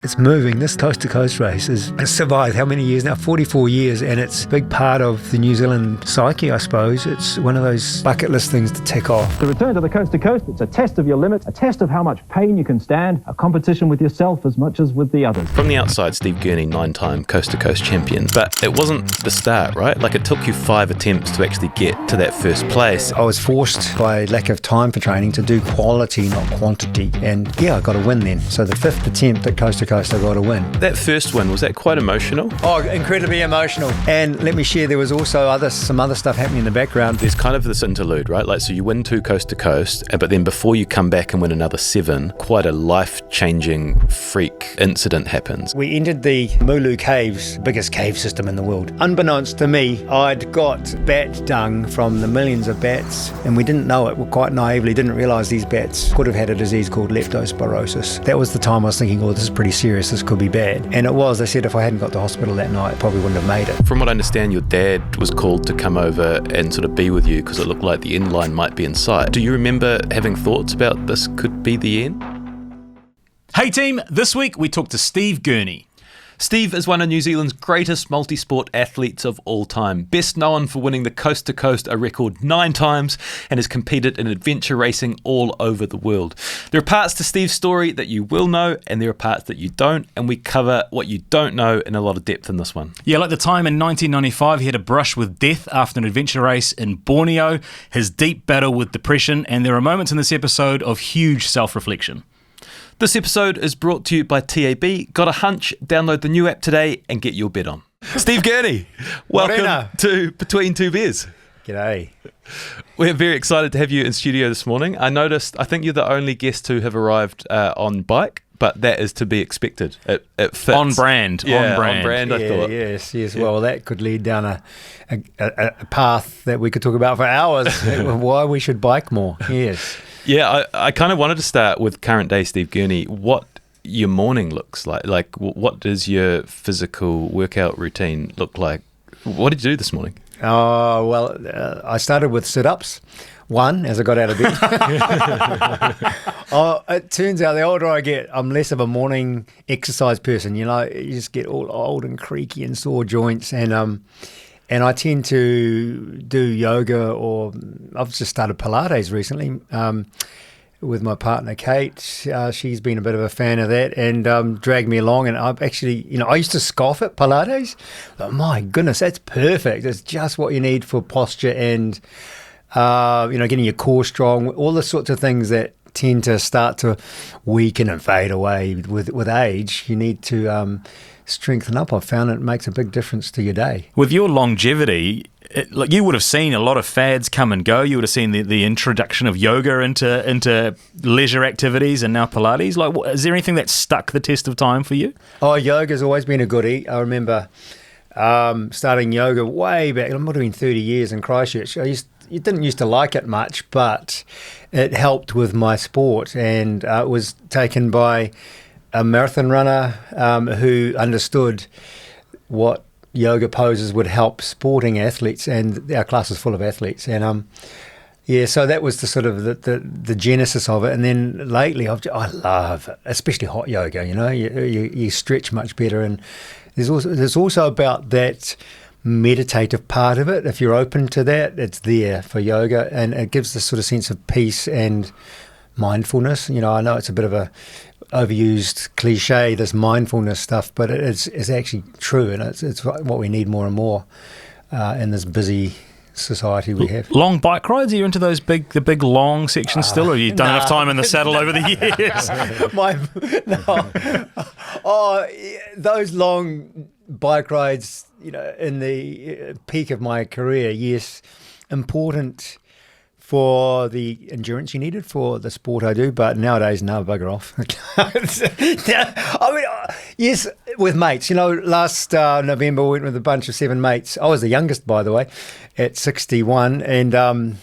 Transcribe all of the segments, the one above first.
It's moving. This coast-to-coast race has survived how many years now? 44 years, and it's a big part of the New Zealand psyche, I suppose. It's one of those bucket list things to tick off. The return to the coast-to-coast, it's a test of your limits, a test of how much pain you can stand, a competition with yourself as much as with the others. From the outside, Steve Gurney, 9-time coast-to-coast champion. But it wasn't the start, right? Like, it took you 5 attempts to actually get to that first place. I was forced by lack of time for training to do quality, not quantity. And yeah, I got a win then. So the 5th attempt at coast-to-coast, I got a win. That first win, was that quite emotional? Oh, incredibly emotional. And let me share, there was also some other stuff happening in the background. There's kind of this interlude, right? Like, so you win 2 coast-to-coast, but then before you come back and win another 7, quite a life-changing freak incident happens. We entered the Mulu Caves, biggest cave system in the world. Unbeknownst to me, I'd got bat dung from the millions of bats, and we didn't know it. We quite naively didn't realise these bats could have had a disease called leptospirosis. That was the time I was thinking, oh, this is pretty serious, this could be bad. And it was. They said if I hadn't got to hospital that night, I probably wouldn't have made it. From what I understand, your dad was called to come over and sort of be with you because it looked like the end line might be in sight. Do you remember having thoughts about this could be the end? Hey team, this week we talked to Steve Gurney. Steve is one of New Zealand's greatest multisport athletes of all time, best known for winning the Coast to Coast a record 9 times and has competed in adventure racing all over the world. There are parts to Steve's story that you will know and there are parts that you don't, and we cover what you don't know in a lot of depth in this one. Yeah, like the time in 1995 he had a brush with death after an adventure race in Borneo, his deep battle with depression, and there are moments in this episode of huge self-reflection. This episode is brought to you by TAB. Got a hunch? Download the new app today and get your bet on. Steve Gurney, welcome to Between Two Beers. G'day. We're very excited to have you in studio this morning. I think you're the only guest to have arrived on bike, but that is to be expected. It fits. On brand. Yeah, on brand, I thought. Yes. Yeah. Well, that could lead down a path that we could talk about for hours, why we should bike more. Yes. Yeah, I kind of wanted to start with current day Steve Gurney. What your morning looks like. Like, what does your physical workout routine look like? What did you do this morning? Oh, well, I started with sit-ups. 1, as I got out of bed. It turns out the older I get, I'm less of a morning exercise person. You know, you just get all old and creaky and sore joints. And I tend to do yoga, or I've just started Pilates recently with my partner, Kate. She's been a bit of a fan of that and dragged me along. And I've actually, I used to scoff at Pilates, but my goodness, that's perfect. It's just what you need for posture and, getting your core strong, all the sorts of things that tend to start to weaken and fade away with age. You need to strengthen up. I've found it makes a big difference to your day. With your longevity, you would have seen a lot of fads come and go. You would have seen the introduction of yoga into leisure activities and now Pilates. Like, is there anything that stuck the test of time for you? Oh, yoga's always been a goodie. I remember starting yoga way back. I'm doing 30 years in Christchurch. You didn't used to like it much, but it helped with my sport, and it was taken by a marathon runner who understood what yoga poses would help sporting athletes, and our class is full of athletes. And so that was the sort of the genesis of it. And then lately, I love it, especially hot yoga. You stretch much better, and there's also about that meditative part of it. If you're open to that, it's there for yoga, and it gives this sort of sense of peace and mindfulness. I know it's a bit of a overused cliche, this mindfulness stuff, but it's actually true, and it's what we need more and more in this busy society we have. Long bike rides? Are you into the big long sections still, or have you done enough time in the saddle over the years? Those long bike rides, in the peak of my career, yes, important for the endurance you needed for the sport I do, but nowadays, no, bugger off. Yes, with mates. Last November we went with a bunch of 7 mates. I was the youngest, by the way, at 61, and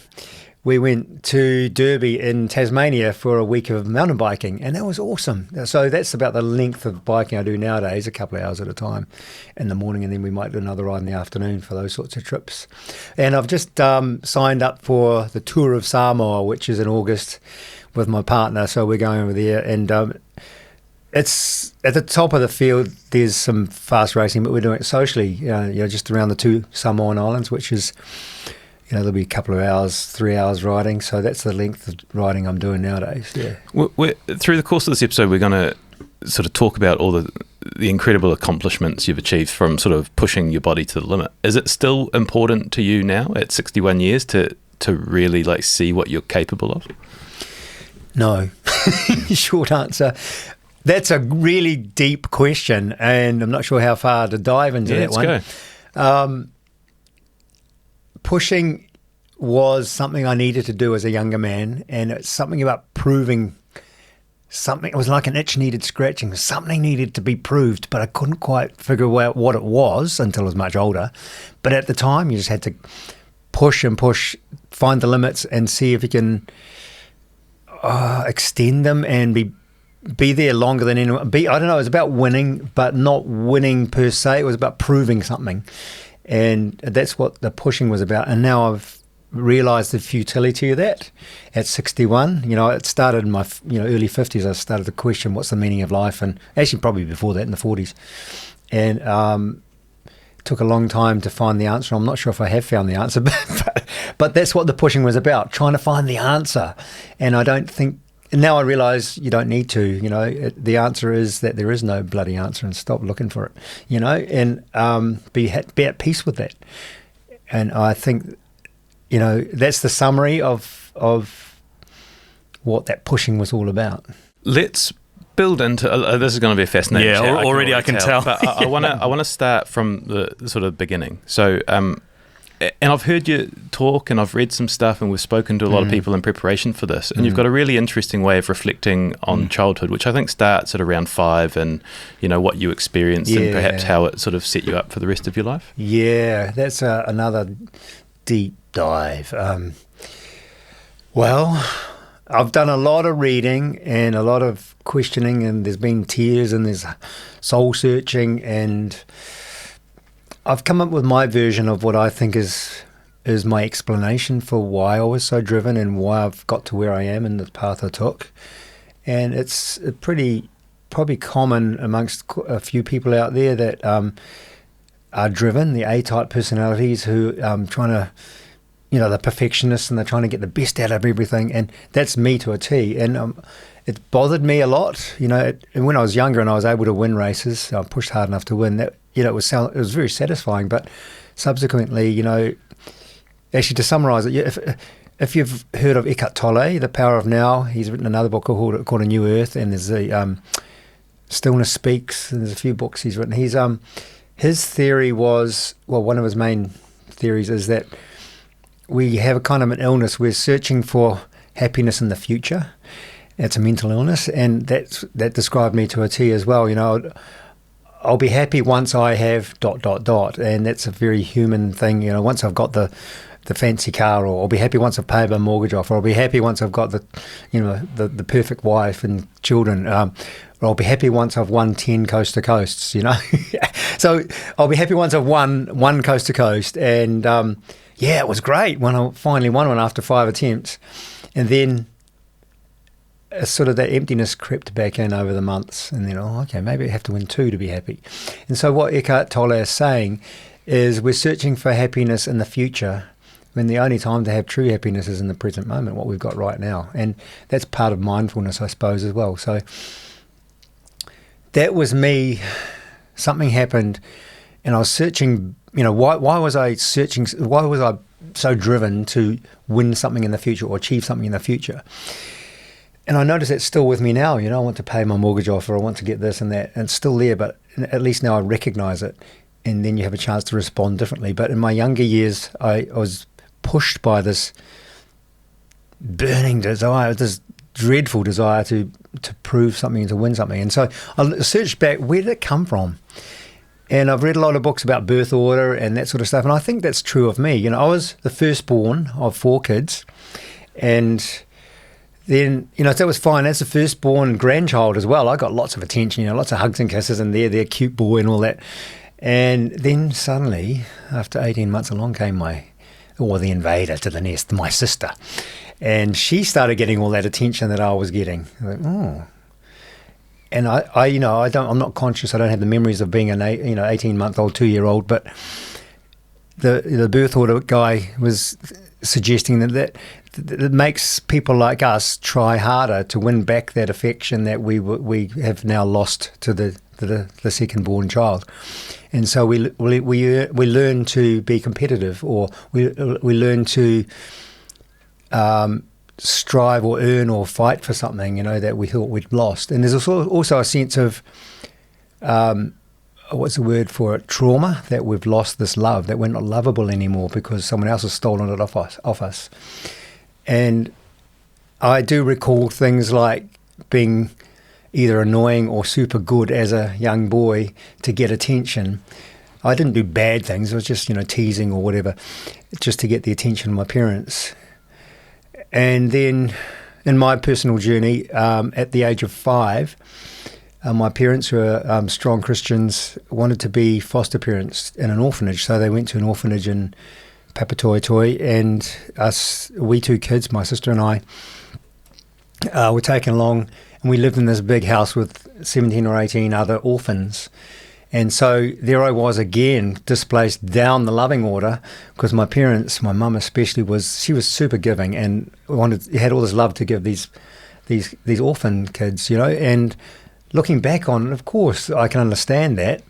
we went to Derby in Tasmania for a week of mountain biking, and that was awesome. So that's about the length of biking I do nowadays, a couple of hours at a time in the morning, and then we might do another ride in the afternoon for those sorts of trips. And I've just signed up for the Tour of Samoa, which is in August, with my partner, so we're going over there, and it's at the top of the field. There's some fast racing, but we're doing it socially. Just around the 2 Samoan islands, which is, there'll be a couple of hours, 3 hours riding. So that's the length of riding I'm doing nowadays. Yeah. Through the course of this episode, we're going to sort of talk about all the incredible accomplishments you've achieved from sort of pushing your body to the limit. Is it still important to you now at 61 years to really like see what you're capable of? No. Short answer. That's a really deep question, and I'm not sure how far to dive into that one. Let's go. Pushing was something I needed to do as a younger man, and it's something about proving something. It was like an itch needed scratching. Something needed to be proved, but I couldn't quite figure out what it was until I was much older. But at the time, you just had to push and push, find the limits, and see if you can extend them and be there longer than anyone. I don't know, it was about winning, but not winning per se. It was about proving something. And that's what the pushing was about. And now I've realised the futility of that at 61. It started in my early 50s. I started to question what's the meaning of life, and actually probably before that in the 40s. And it took a long time to find the answer. I'm not sure if I have found the answer, but that's what the pushing was about, trying to find the answer. And I don't think, now I realise you don't need to, the answer is that there is no bloody answer, and stop looking for it, and be at peace with that. And I think, that's the summary of what that pushing was all about. Let's build into this is going to be a fascinating chat. Already I can tell. But I want to start from the sort of beginning. So, and I've heard you talk, and I've read some stuff, and we've spoken to a lot of people in preparation for this. And you've got a really interesting way of reflecting on childhood, which I think starts at around 5, and what you experienced and perhaps how it sort of set you up for the rest of your life. Yeah, that's another deep dive. Well, I've done a lot of reading and a lot of questioning, and there's been tears and there's soul searching, and I've come up with my version of what I think is my explanation for why I was so driven and why I've got to where I am in the path I took. And it's probably common amongst a few people out there that are driven, the A-type personalities who trying to, the perfectionists, and they're trying to get the best out of everything. And that's me to a T. And it bothered me a lot, and when I was younger and I was able to win races, I pushed hard enough to win. That it was very satisfying. But subsequently, actually to summarise it, if you've heard of Eckhart Tolle, The Power of Now, he's written another book called A New Earth, and there's the Stillness Speaks, and there's a few books he's written. His theory was, one of his main theories is that we have a kind of an illness. We're searching for happiness in the future. It's a mental illness, and that described me to a T as well. I'll be happy once I have ... and that's a very human thing. Once I've got the fancy car, or I'll be happy once I've paid my mortgage off, or I'll be happy once I've got the perfect wife and children, or I'll be happy once I've won 10 coast to coasts. So I'll be happy once I've won 1 coast to coast, and it was great when I finally won one after 5 attempts, and then sort of that emptiness crept back in over the months, and then okay, maybe I have to win 2 to be happy. And so what Eckhart Tolle is saying is we're searching for happiness in the future, when the only time to have true happiness is in the present moment, what we've got right now. And that's part of mindfulness, I suppose, as well. So that was me. Something happened, and I was searching, why was I searching, why was I so driven to win something in the future or achieve something in the future? And I notice it's still with me now. I want to pay my mortgage off, or I want to get this and that, and it's still there, but at least now I recognize it, and then you have a chance to respond differently. But in my younger years, I was pushed by this burning desire, this dreadful desire to prove something and to win something. And so I searched back, where did it come from? And I've read a lot of books about birth order and that sort of stuff, and I think that's true of me. I was the firstborn of 4 kids, and then, that was fine. As the firstborn grandchild as well, I got lots of attention, lots of hugs and kisses, and they're cute boy and all that. And then suddenly, after 18 months, along came the invader to the nest, my sister. And she started getting all that attention that I was getting. and I'm not conscious. I don't have the memories of being an 18-month-old, 2-year-old, but the birth order guy was suggesting that makes people like us try harder to win back that affection that we have now lost to the second born child. And so we learn to be competitive, or we learn to strive or earn or fight for something, that we thought we'd lost. And there's also a sense of what's the word for it? Trauma, that we've lost this love, that we're not lovable anymore because someone else has stolen it off us. And I do recall things like being either annoying or super good as a young boy to get attention. I didn't do bad things. It was just, teasing or whatever, just to get the attention of my parents. And then in my personal journey, at the age of 5, my parents, who are strong Christians, wanted to be foster parents in an orphanage. So they went to an orphanage in Papatoetoe, and we 2 kids, my sister and I, were taken along, and we lived in this big house with 17 or 18 other orphans. And so there I was again, displaced down the loving order, because my parents, my mum especially, she was super giving and had all this love to give these orphan kids, And looking back on it, of course, I can understand that,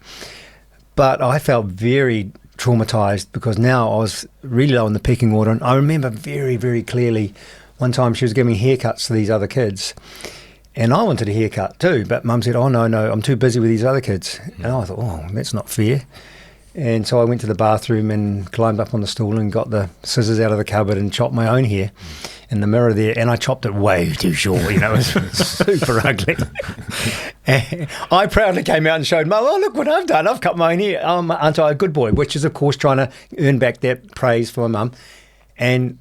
but I felt very traumatized because now I was really low in the pecking order. And I remember very, very clearly one time she was giving haircuts to these other kids. And I wanted a haircut too, but Mum said, "Oh, no, I'm too busy with these other kids." And I thought, "Oh, that's not fair." And so I went to the bathroom and climbed up on the stool and got the scissors out of the cupboard and chopped my own hair in the mirror there. And I chopped it way too short, it was super ugly. And I proudly came out and showed Mum, "Oh, look what I've done. I've cut my own hair. Aren't I a good boy?" Which is, of course, trying to earn back that praise for my Mum. And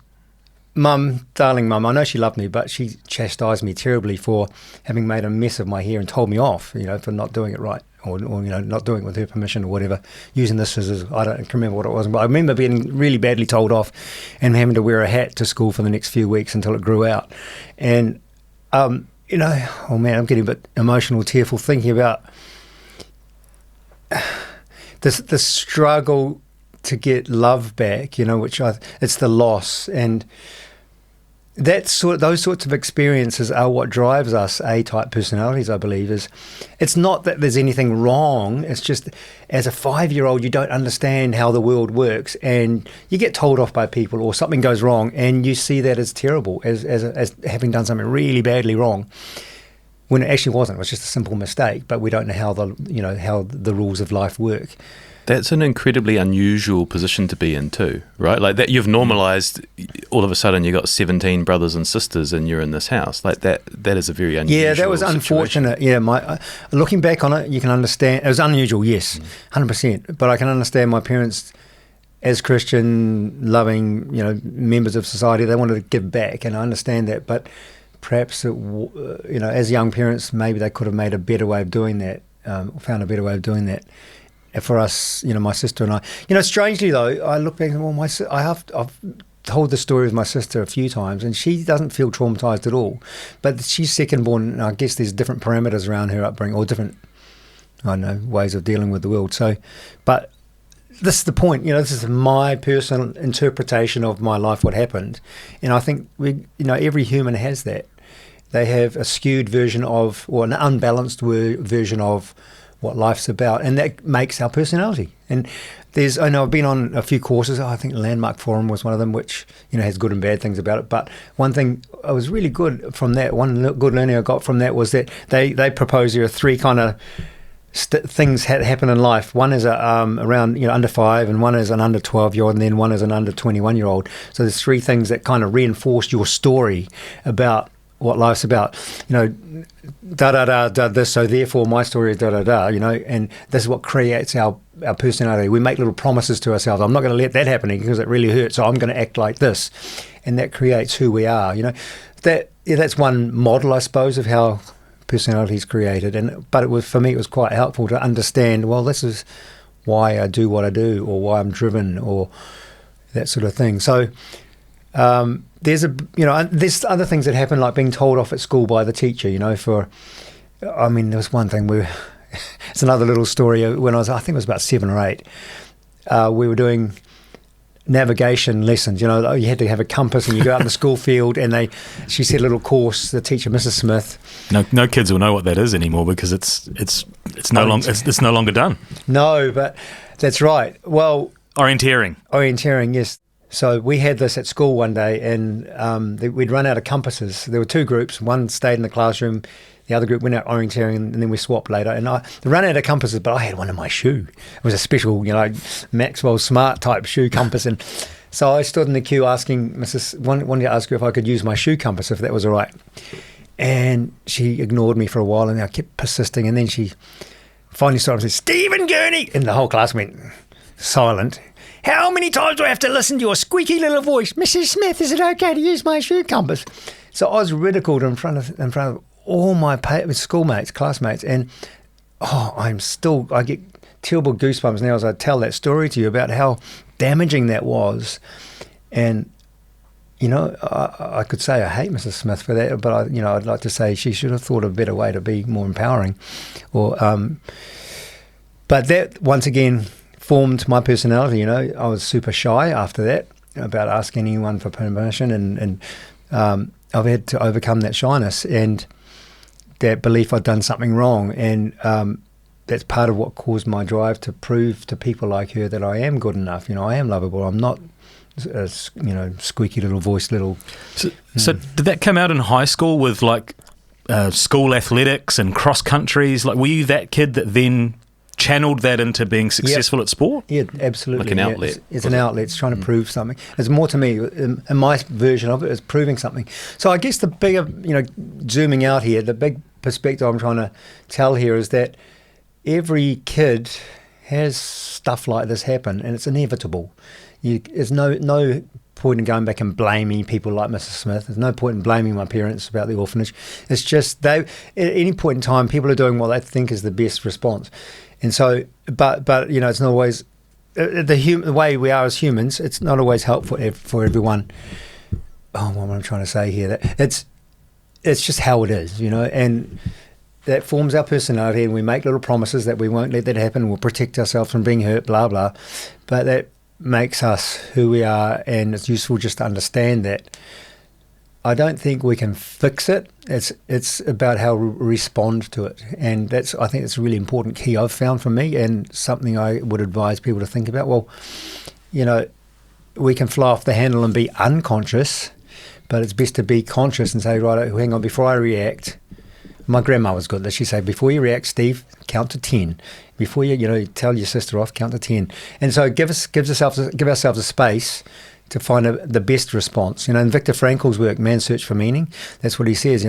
Mum, darling Mum, I know she loved me, but she chastised me terribly for having made a mess of my hair and told me off, for not doing it right, or not doing it with her permission or whatever, using the scissors. I don't remember what it was, but I remember being really badly told off and having to wear a hat to school for the next few weeks until it grew out. And, oh man, I'm getting a bit emotional, tearful thinking about the struggle to get love back, which it's the loss. And those sorts of experiences are what drives us A-type personalities, I believe. It's not that there's anything wrong. It's just, as a 5-year-old, you don't understand how the world works, and you get told off by people, or something goes wrong, and you see that as terrible, as having done something really badly wrong, when it actually wasn't. It was just a simple mistake. But we don't know how the rules of life work. That's an incredibly unusual position to be in too, right? Like that, you've normalized, all of a sudden you got 17 brothers and sisters and you're in this house. Like that is a very unusual Yeah, that was unfortunate. situation. Yeah, looking back on it, you can understand. It was unusual, yes, 100%. But I can understand my parents, as Christian, loving, members of society, they wanted to give back, and I understand that. But perhaps, as young parents, maybe they could have made a better way of doing that, found a better way of doing that. For us, my sister and I. Strangely though, I look back and I've told the story with my sister a few times, and she doesn't feel traumatized at all. But she's second born, and I guess there's different parameters around her upbringing, or different, ways of dealing with the world. So, but this is the point. This is my personal interpretation of my life, what happened, and I think every human has that. They have a skewed version of, or an unbalanced version of what life's about, and that makes our personality. And I know I've been on a few courses. I think Landmark Forum was one of them, which has good and bad things about it. But one thing I was really good from that, one good learning I got from that, was that they propose there are 3 kind of things that happen in life. One is around under 5, and one is an under 12-year-old, and then one is an under 21-year-old. So there's 3 things that kind of reinforce your story about what life's about, this, so therefore my story is and this is what creates our personality. We make little promises to ourselves. I'm not going to let that happen because it really hurts, so I'm going to act like this, and that creates who we are. That's one model, I suppose, of how personality is created. But for me, it was quite helpful to understand, well, this is why I do what I do, or why I'm driven, or that sort of thing. So there's other things that happen, like being told off at school by the teacher, for I mean, there was one thing it's another little story. When I think it was about 7 or 8, we were doing navigation lessons. You had to have a compass, and you go out in the school field, and she said a little course, the teacher, Mrs. Smith. No kids will know what that is anymore, because it's no longer done. No, but that's right. Well, orienteering, yes. So we had this at school one day, and we'd run out of compasses. There were 2 groups. One stayed in the classroom, the other group went out orienteering, and then we swapped later. And they ran out of compasses, but I had one in my shoe. It was a special, Maxwell Smart type shoe compass. And so I stood in the queue asking wanted to ask her if I could use my shoe compass, if that was all right. And she ignored me for a while, and I kept persisting. And then she finally started and said, "Stephen Gurney!" And the whole class went silent. "How many times do I have to listen to your squeaky little voice? Mrs. Smith, is it okay to use my shoe compass?" So I was ridiculed in front of all my schoolmates, classmates, and I get terrible goosebumps now as I tell that story to you about how damaging that was. And I could say I hate Mrs. Smith for that, but I'd like to say she should have thought of a better way to be more empowering. But that once again formed my personality. I was super shy after that about asking anyone for permission, and I've had to overcome that shyness and that belief I'd done something wrong, and that's part of what caused my drive to prove to people like her that I am good enough. I am lovable. I'm not a squeaky little voice So did that come out in high school with school athletics and cross countries? Were you that kid that then channeled that into being successful at sport? Yeah, absolutely. Like an outlet. It's an outlet. It's trying to prove something. It's more to me, in my version of it, is proving something. So I guess the bigger, zooming out here, the big perspective I'm trying to tell here is that every kid has stuff like this happen, and it's inevitable. There's no point in going back and blaming people like Mrs. Smith. There's no point in blaming my parents about the orphanage. It's just at any point in time, people are doing what they think is the best response. And so, but it's not always the way we are as humans. It's not always helpful for everyone. What am I trying to say here? That it's just how it is, and that forms our personality. And we make little promises that we won't let that happen. We'll protect ourselves from being hurt. Blah blah. But that makes us who we are, and it's useful just to understand that. I don't think we can fix it. It's about how we respond to it, and I think it's a really important key I've found for me, and something I would advise people to think about. Well, we can fly off the handle and be unconscious, but it's best to be conscious and say, right, hang on, before I react. My grandma was good. She'd say, before you react, Steve, count to 10. Before you tell your sister off, count to 10. And so give ourselves a space to find the best response. In Viktor Frankl's work, Man's Search for Meaning, that's what he says.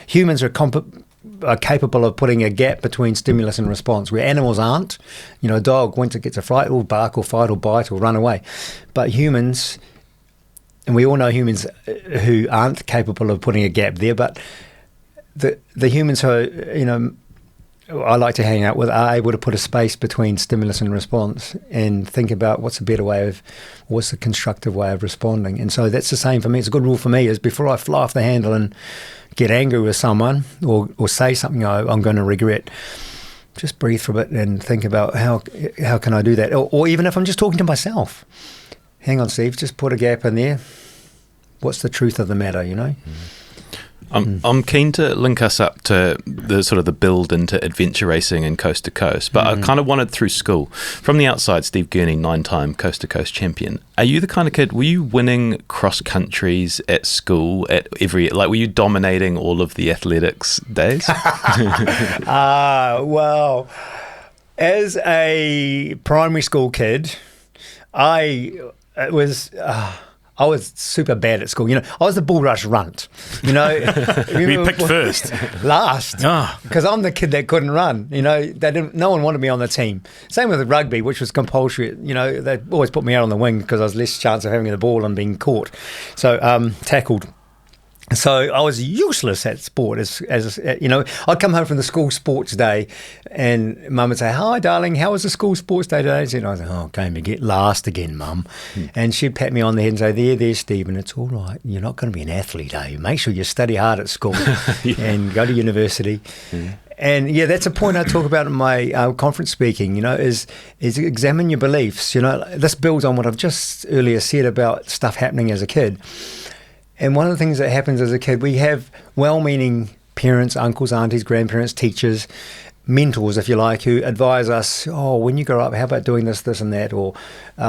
Humans are capable of putting a gap between stimulus and response, where animals aren't. A dog, once it gets a fright, will bark or fight or bite or run away. But humans, and we all know humans who aren't capable of putting a gap there, but the humans who I like to hang out with are able to put a space between stimulus and response and think about what's the constructive way of responding. And so that's the same for me. It's a good rule for me, is before I fly off the handle and get angry with someone or say something I'm going to regret, just breathe for a bit and think about how can I do that? Or even if I'm just talking to myself, hang on, Steve, just put a gap in there. What's the truth of the matter, I'm keen to link us up to the sort of the build into adventure racing and coast to coast, but I kind of wanted through school. From the outside, Steve Gurney, 9-time coast to coast champion. Are you the kind of kid, were you winning cross countries at school were you dominating all of the athletics days? Well, as a primary school kid, I was super bad at school. I was the bull rush runt. We picked first. Last. Because I'm the kid that couldn't run. No one wanted me on the team. Same with the rugby, which was compulsory. They always put me out on the wing because I was less chance of having the ball and being caught. So tackled. So I was useless at sport. As you know, I'd come home from the school sports day, and Mum would say, "Hi, darling, how was the school sports day today?" And I was like, "Oh, came to get last again, Mum." And she'd pat me on the head and say, "There, Stephen, it's all right. You're not going to be an athlete, are you? Make sure you study hard at school and go to university." And yeah, that's a point I talk about in my conference speaking, is examine your beliefs. This builds on what I've just earlier said about stuff happening as a kid. And one of the things that happens as a kid, we have well-meaning parents, uncles, aunties, grandparents, teachers, mentors, if you like, who advise us, "Oh, when you grow up, how about doing this, this and that?" Or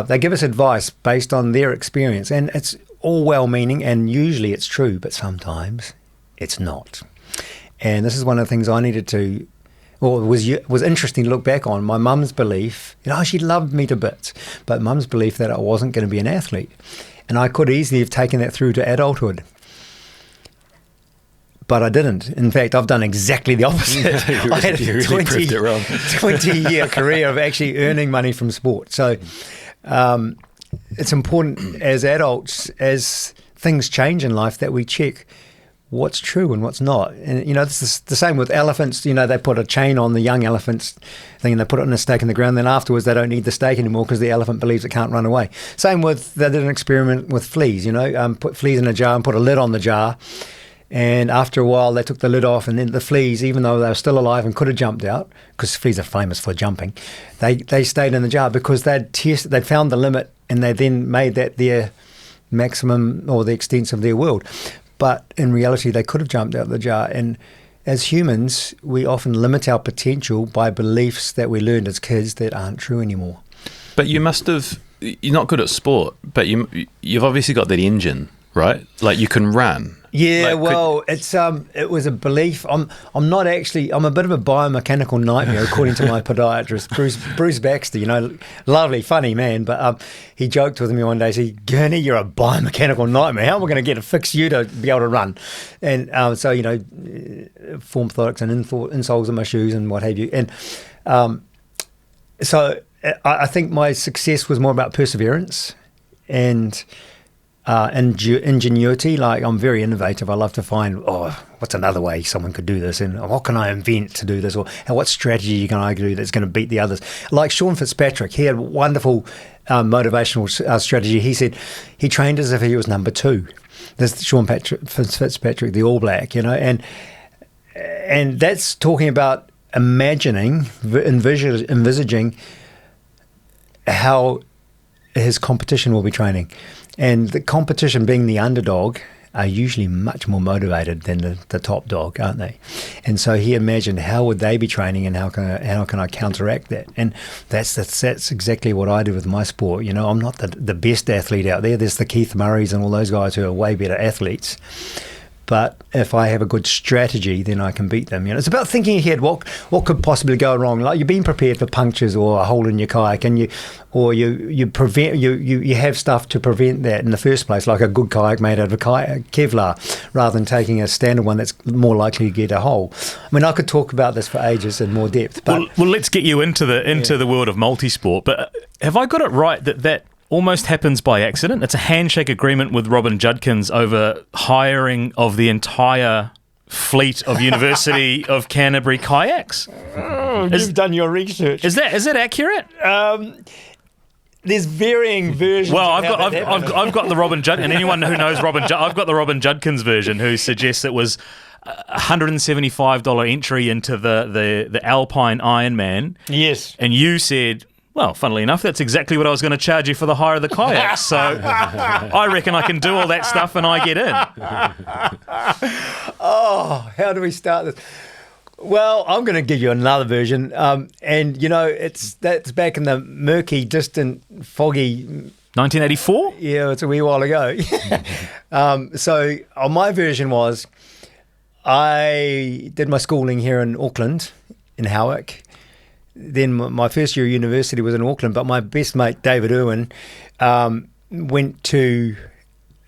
they give us advice based on their experience. And it's all well-meaning, and usually it's true, but sometimes it's not. And this is one of the things I needed to, or was interesting to look back on. My mum's belief, she loved me to bits, but mum's belief that I wasn't going to be an athlete. And I could easily have taken that through to adulthood. But I didn't. In fact, I've done exactly the opposite. I had a 20-year career of actually earning money from sport. So it's important as adults, as things change in life, that we check what's true and what's not. And, this is the same with elephants. They put a chain on the young elephants thing and they put it in a stake in the ground. Then afterwards, they don't need the stake anymore because the elephant believes it can't run away. Same with, they did an experiment with fleas, put fleas in a jar and put a lid on the jar. And after a while, they took the lid off, and then the fleas, even though they were still alive and could have jumped out, because fleas are famous for jumping, they stayed in the jar because they'd found the limit, and they then made that their maximum or the extent of their world. But in reality, they could have jumped out of the jar. And as humans, we often limit our potential by beliefs that we learned as kids that aren't true anymore. But you must have, you're not good at sport, but you've obviously got that engine, right? Like you can run. Yeah, it was a belief. I'm not actually. I'm a bit of a biomechanical nightmare, according to my podiatrist, Bruce Baxter. Lovely, funny man. But he joked with me one day. He said, "Gurney, you're a biomechanical nightmare. How am I going to get to fix you to be able to run?" And form orthotics and insoles in my shoes and what have you. And so I think my success was more about perseverance and ingenuity. Like, I'm very innovative. I love to find, what's another way someone could do this, and what can I invent to do this, or what strategy can I do that's going to beat the others. Like Sean Fitzpatrick, he had a wonderful motivational strategy. He said he trained as if he was number 2. This Sean Fitzpatrick, the All Black, and that's talking about envisaging how his competition will be training. And the competition, being the underdog, are usually much more motivated than the top dog, aren't they? And so he imagined, how would they be training, and how can I counteract that? And that's exactly what I do with my sport. I'm not the best athlete out there. There's the Keith Murrays and all those guys who are way better athletes. But if I have a good strategy, then I can beat them. It's about thinking ahead. What could possibly go wrong? Like, you're being prepared for punctures or a hole in your kayak, and you have stuff to prevent that in the first place, like a good kayak made out of Kevlar, rather than taking a standard one that's more likely to get a hole. I mean, I could talk about this for ages in more depth. But well, let's get you into the world of multisport. But have I got it right that almost happens by accident? It's a handshake agreement with Robin Judkins over hiring of the entire fleet of University of Canterbury kayaks. You've done your research. Is that accurate? There's varying versions. Well, I've got the Robin Judkins, and anyone who knows I've got the Robin Judkins version, who suggests it was $175 entry into the Alpine Ironman. Yes, and you said, well, funnily enough, that's exactly what I was going to charge you for the hire of the kayak. So I reckon I can do all that stuff and I get in. Oh, how do we start this? Well, I'm going to give you another version. And, that's back in the murky, distant, foggy... 1984? Yeah, it's a wee while ago. So my version was, I did my schooling here in Auckland, in Howick. Then my first year of university was in Auckland, but my best mate, David Irwin, went to...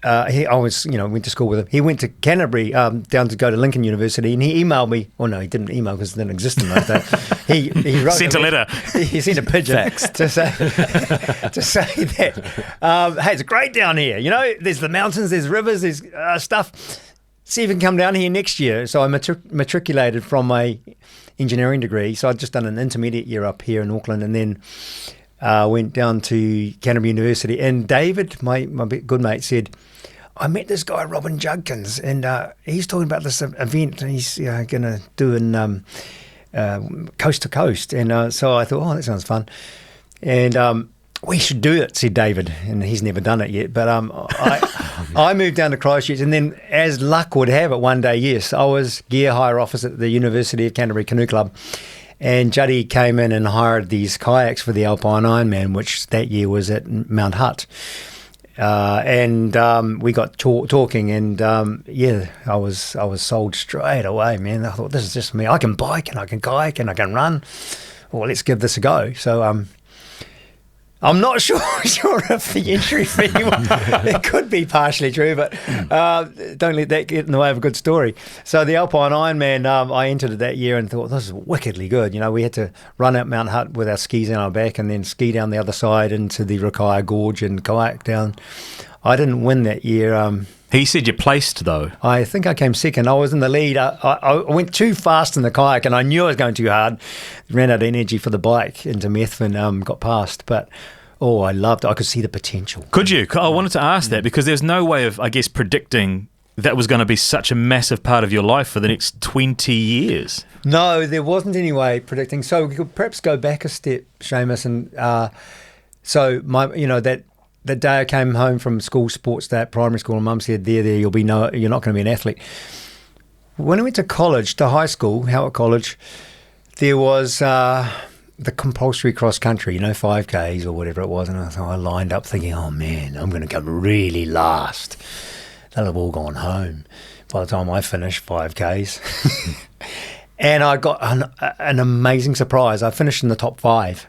went to school with him. He went to Canterbury, down to go to Lincoln University, and he emailed me. Well, no, he didn't email because it didn't exist in those days. He wrote sent a letter. He sent a pigeon to say that, hey, it's great down here. There's the mountains, there's rivers, there's stuff. see if you can come down here next year. So I matriculated from my engineering degree. So I'd just done an intermediate year up here in Auckland, and then went down to Canterbury University. And David, my good mate, said, I met this guy, Robin Judkins, and he's talking about this event he's going to do in Coast to Coast. And so I thought, that sounds fun. And we should do it, said David, and he's never done it yet. But I moved down to Christchurch, and then, as luck would have it, one day, yes, I was gear hire officer at the University of Canterbury Canoe Club, and Juddy came in and hired these kayaks for the Alpine Ironman, which that year was at Mount Hutt. And we got talking, and I was sold straight away, man. I thought, this is just me. I can bike, and I can kayak, and I can run. Well, let's give this a go. So I'm not sure if the entry fee, it could be partially true, but don't let that get in the way of a good story. So the Alpine Ironman, I entered it that year and thought, this is wickedly good. We had to run up Mount Hutt with our skis on our back and then ski down the other side into the Rakaia Gorge and kayak down. I didn't win that year. He said you placed, though. I think I came second. I was in the lead. I went too fast in the kayak, and I knew I was going too hard. Ran out of energy for the bike into Methven, got past. But, I loved it. I could see the potential. Could you? I wanted to ask that because there's no way of, I guess, predicting that was going to be such a massive part of your life for the next 20 years. No, there wasn't any way predicting. So we could perhaps go back a step, Seamus. And that day I came home from school, sports day at primary school, and Mum said, there, you're not going to be an athlete. When I went to college, to high school, Howard College, there was the compulsory cross country, 5Ks or whatever it was. And I lined up thinking, oh man, I'm going to come really last. They'll have all gone home by the time I finished 5Ks. And I got an amazing surprise. I finished in the top 5,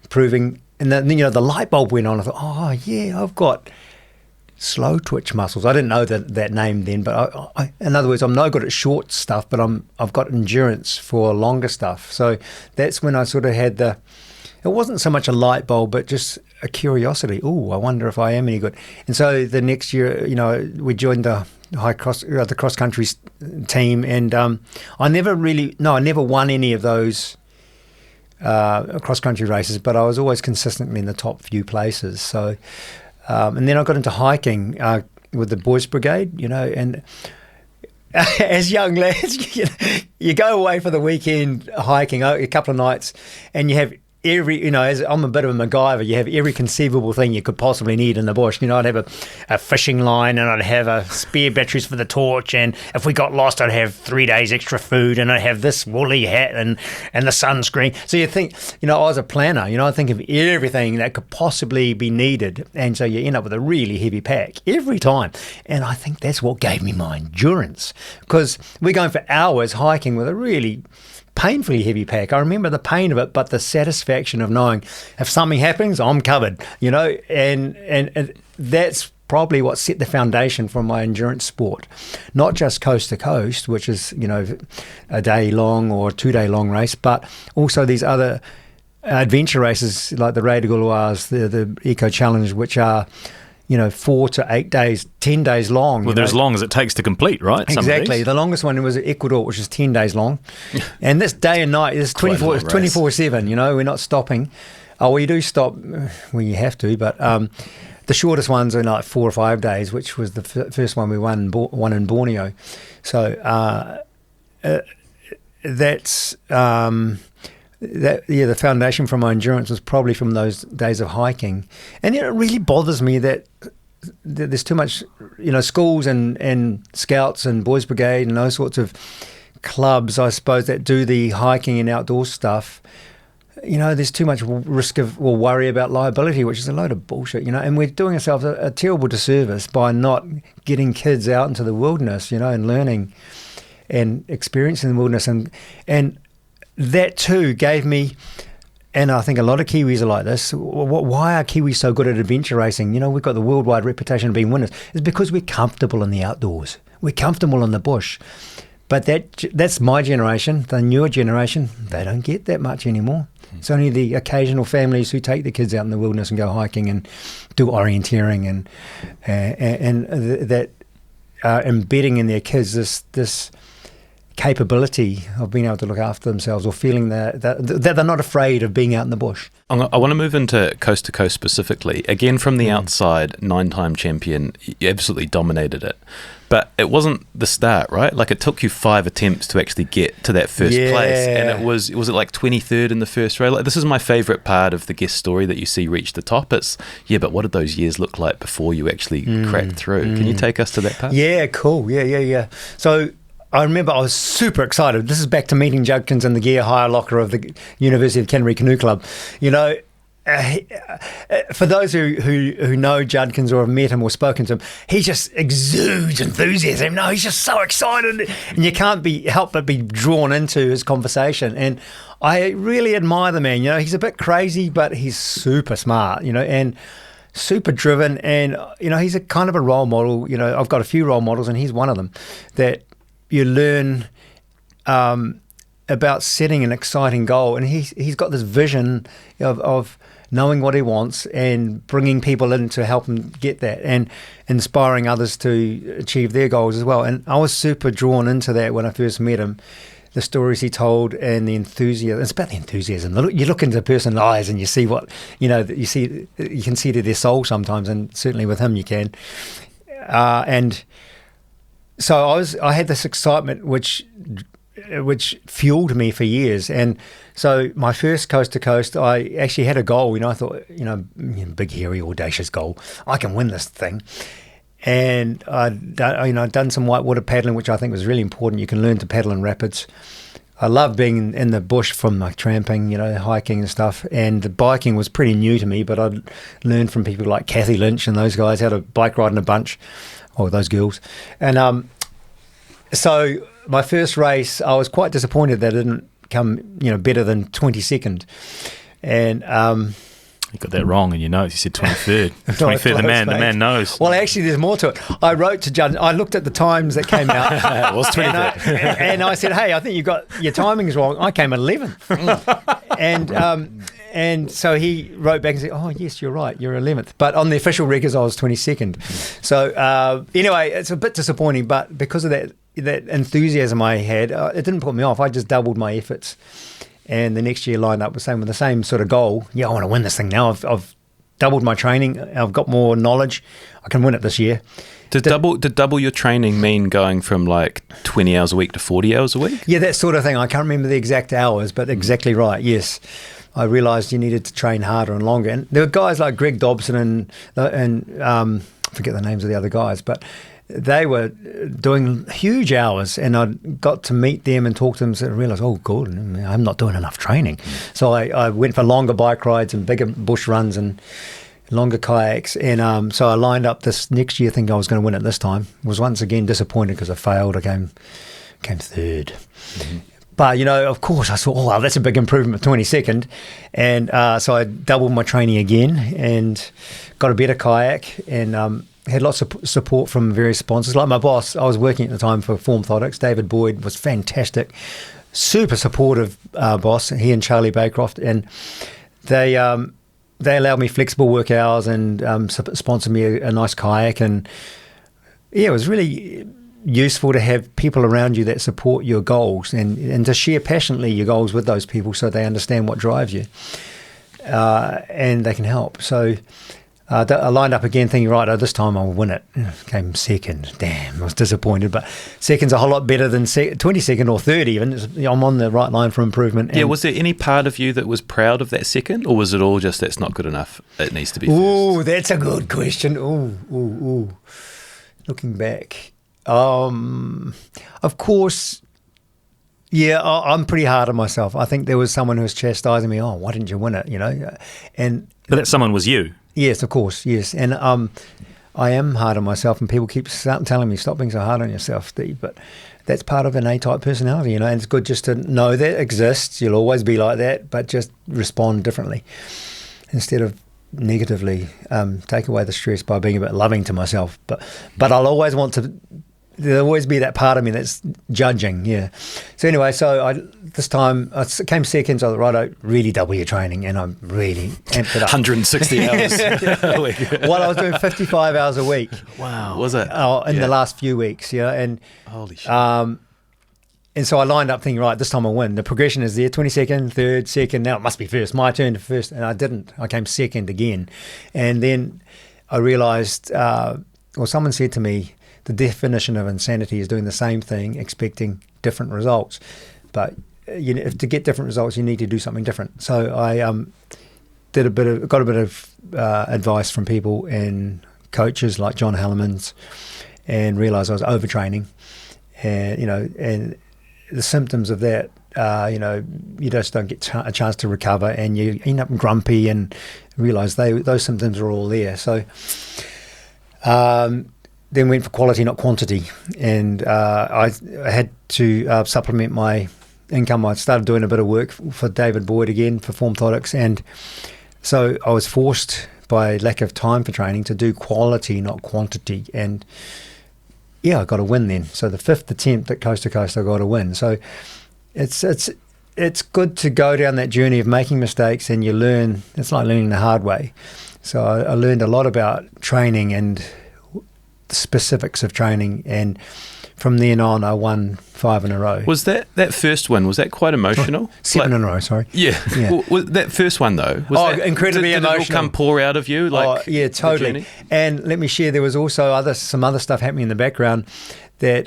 proving... And then, the light bulb went on. I thought, oh, yeah, I've got slow twitch muscles. I didn't know that name then, but in other words, I'm no good at short stuff, but I've got endurance for longer stuff. So that's when I sort of had it wasn't so much a light bulb, but just a curiosity. Oh, I wonder if I am any good. And so the next year, we joined the cross country team, and I never won any of those cross-country races, but I was always consistently in the top few places. So, and then I got into hiking with the Boys Brigade, and as young lads, you go away for the weekend hiking a couple of nights, and you have as I'm a bit of a MacGyver, you have every conceivable thing you could possibly need in the bush. I'd have a fishing line, and I'd have spare batteries for the torch, and if we got lost, I'd have 3 days extra food, and I'd have this woolly hat and the sunscreen. So you think, I was a planner, I think of everything that could possibly be needed, and so you end up with a really heavy pack every time. And I think that's what gave me my endurance, because we're going for hours hiking with a really painfully heavy pack. I remember the pain of it, but the satisfaction of knowing if something happens, I'm covered, and that's probably what set the foundation for my endurance sport. Not just coast to coast, which is, a day long or 2 day long race, but also these other adventure races like the Rei de Gauloise, the Eco Challenge, which are 4 to 8 days, 10 days long. Well, they're as long as it takes to complete, right? Exactly. The longest one was Ecuador, which is 10 days long. And this day and night is 24/7, we're not stopping. Oh, well, you do stop when you have to, but the shortest ones are like 4 or 5 days, which was the first one we won in Borneo. So that's... the foundation for my endurance was probably from those days of hiking. And it really bothers me that there's too much, schools and scouts and Boys Brigade and those sorts of clubs, I suppose, that do the hiking and outdoor stuff. There's too much risk of or worry about liability, which is a load of bullshit, and we're doing ourselves a terrible disservice by not getting kids out into the wilderness, and learning and experiencing the wilderness. And that too gave me, and I think a lot of Kiwis are like this, why are Kiwis so good at adventure racing? We've got the worldwide reputation of being winners. It's because we're comfortable in the outdoors. We're comfortable in the bush. But that's my generation. The newer generation, they don't get that much anymore. It's only the occasional families who take the kids out in the wilderness and go hiking and do orienteering and that embedding in their kids this capability of being able to look after themselves, or feeling that they're not afraid of being out in the bush. I want to move into coast to coast specifically. Again, from the outside, 9-time champion, you absolutely dominated it. But it wasn't the start, right? Like, it took you 5 attempts to actually get to that first place. And it was it like 23rd in the first row? Like, this is my favourite part of the guest story that you see reach the top. It's, but what did those years look like before you actually cracked through? Can you take us to that part? Yeah, cool. Yeah. So I remember I was super excited. This is back to meeting Judkins in the gear hire locker of the University of Canterbury Canoe Club. For those who know Judkins or have met him or spoken to him, he just exudes enthusiasm. No, he's just so excited, and you can't help but be drawn into his conversation. And I really admire the man. He's a bit crazy, but he's super smart. And super driven, and he's a kind of a role model. I've got a few role models, and he's one of them that you learn about setting an exciting goal. And he's got this vision of knowing what he wants and bringing people in to help him get that, and inspiring others to achieve their goals as well. And I was super drawn into that when I first met him. The stories he told and the enthusiasm. It's about the enthusiasm. You look into a person's eyes and you see what, you can see to their soul sometimes, and certainly with him you can. And so I had this excitement which fueled me for years. And so my first coast to coast, I actually had a goal. I thought, big, hairy, audacious goal. I can win this thing. And I'd done some whitewater paddling, which I think was really important. You can learn to paddle in rapids. I love being in the bush from my tramping, hiking and stuff. And the biking was pretty new to me, but I'd learned from people like Kathy Lynch and those guys how to bike ride in a bunch, or those girls. And so my first race, I was quite disappointed that it didn't come, better than 22nd. And you got that wrong in your notes. You said 23rd. 23rd, the man knows. Well, actually, there's more to it. I wrote to Judge. I looked at the times that came out. It was 23rd. And I said, hey, I think you got your timings wrong. I came at 11th. And so he wrote back and said, oh, yes, you're right. You're 11th. But on the official records, I was 22nd. So anyway, it's a bit disappointing. But because of that enthusiasm I had, it didn't put me off. I just doubled my efforts. And the next year lined up with the same sort of goal. I want to win this thing now. I've doubled my training. I've got more knowledge. I can win it this year. Did double your training mean going from like 20 hours a week to 40 hours a week? Yeah, that sort of thing. I can't remember the exact hours, but exactly right, yes. I realised you needed to train harder and longer. And there were guys like Greg Dobson and I forget the names of the other guys, but they were doing huge hours, and I got to meet them and talk to them and realised, oh, God, I'm not doing enough training. So I went for longer bike rides and bigger bush runs and longer kayaks. And so I lined up this next year thinking I was going to win it this time. Was once again disappointed because I failed. I came third. Mm-hmm. But, of course, I thought, oh, wow, that's a big improvement, 22nd. And so I doubled my training again and got a better kayak, and had lots of support from various sponsors. Like my boss, I was working at the time for Formthotics. David Boyd was fantastic, super supportive boss. He and Charlie Baycroft, and they allowed me flexible work hours and sponsored me a nice kayak. And yeah, it was really useful to have people around you that support your goals and to share passionately your goals with those people so they understand what drives you and they can help. So I lined up again thinking, right, this time I'll win it. Came second. Damn, I was disappointed. But second's a whole lot better than 22nd or third even. I'm on the right line for improvement. Yeah, was there any part of you that was proud of that second, or was it all just that's not good enough, it needs to be first? Ooh, that's a good question. Ooh. Looking back. Of course, yeah, I'm pretty hard on myself. I think there was someone who was chastising me, why didn't you win it, But that someone was you. Yes, of course, yes. And I am hard on myself, and people keep telling me, stop being so hard on yourself, Steve. But that's part of an A-type personality, and it's good just to know that exists. You'll always be like that, but just respond differently instead of negatively. Take away the stress by being a bit loving to myself. But I'll always want to there'll always be that part of me that's judging. Yeah. So anyway, this time I came second. So I thought, right, really double your training, and I'm really amped it up. 160 hours a week. Well, I was doing 55 hours a week. Wow. Was it? In the last few weeks, and holy shit. And so I lined up thinking, right, this time I'll win. The progression is there, 22nd, 3rd, 2nd. Now it must be first. My turn to first. And I didn't. I came second again. And then I realised, someone said to me, the definition of insanity is doing the same thing, expecting different results. But if to get different results, you need to do something different. So I got a bit of advice from people and coaches like John Hellemans, and realised I was overtraining. And the symptoms of that, you just don't get a chance to recover, and you end up grumpy, and realise those symptoms are all there. So then went for quality, not quantity, and I had to supplement my income. I started doing a bit of work for David Boyd again for Formthotics, and so I was forced by lack of time for training to do quality, not quantity, and I got a win then. So the 5th attempt at Coast to Coast, I got a win. So it's good to go down that journey of making mistakes, and you learn. It's like learning the hard way. So I learned a lot about training and the specifics of training, and from then on I won 5 in a row. Was that first one, was that quite emotional? 7 in a row, sorry. Yeah. Well, was that first one though, was that incredibly emotional. Did it all come pour out of you? Yeah, totally. And let me share, there was also some other stuff happening in the background that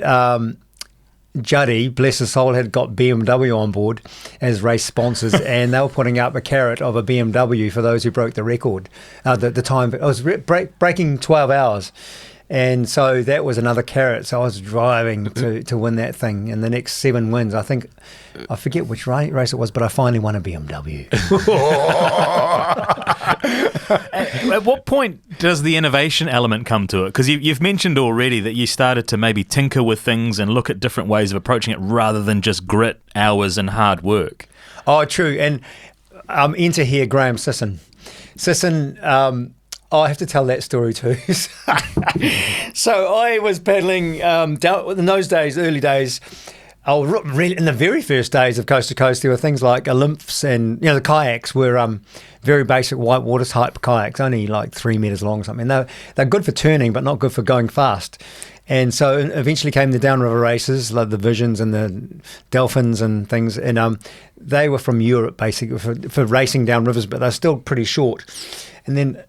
Juddy, bless his soul, had got BMW on board as race sponsors, and they were putting up a carrot of a BMW for those who broke the record. The time, it was breaking 12 hours. And so that was another carrot. So I was driving to win that thing. And the next 7 wins, I forget which race it was, but I finally won a BMW. At what point does the innovation element come to it? Because you've mentioned already that you started to maybe tinker with things and look at different ways of approaching it rather than just grit, hours and hard work. Oh, true. And enter here Graham Sisson. I have to tell that story too. So I was paddling down in those days, early days. In the very first days of Coast to Coast, there were things like Olymps, and the kayaks were very basic whitewater type kayaks, only like 3 meters long or something. They're good for turning, but not good for going fast. And so eventually came the downriver races, like the Visions and the Delphins and things. And they were from Europe, basically, for racing down rivers, but they're still pretty short. And then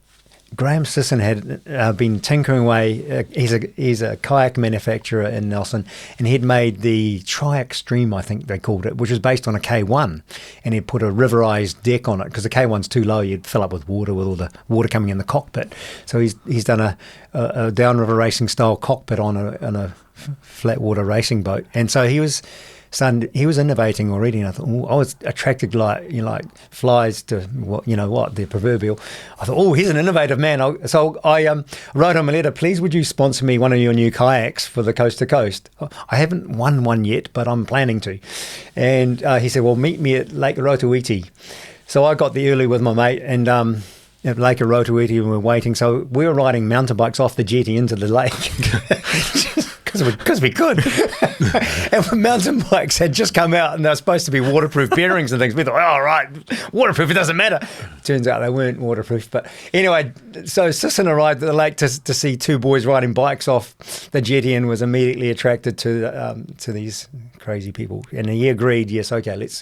Graham Sisson had been tinkering away. He's a kayak manufacturer in Nelson, and he'd made the Tri-Extreme, I think they called it, which is based on a K1, and he'd put a riverized deck on it because the K1's too low. You'd fill up with water with all the water coming in the cockpit. So he's done a downriver racing style cockpit on a flat water racing boat, and so he was innovating already, and I thought, I was attracted like flies to the proverbial. I thought, he's an innovative man. So I wrote him a letter. Please, would you sponsor me one of your new kayaks for the Coast to Coast? I haven't won one yet, but I'm planning to. And he said, well, meet me at Lake Rotoiti. So I got there early with my mate, and at Lake Rotoiti, and we're waiting. So we were riding mountain bikes off the jetty into the lake. Because we could. And when mountain bikes had just come out, and they're supposed to be waterproof bearings and things, we thought, right, waterproof, it doesn't matter. Turns out they weren't waterproof. But anyway, so Sisson arrived at the lake to see 2 boys riding bikes off the jetty, and was immediately attracted to these crazy people. And he agreed, yes, okay, let's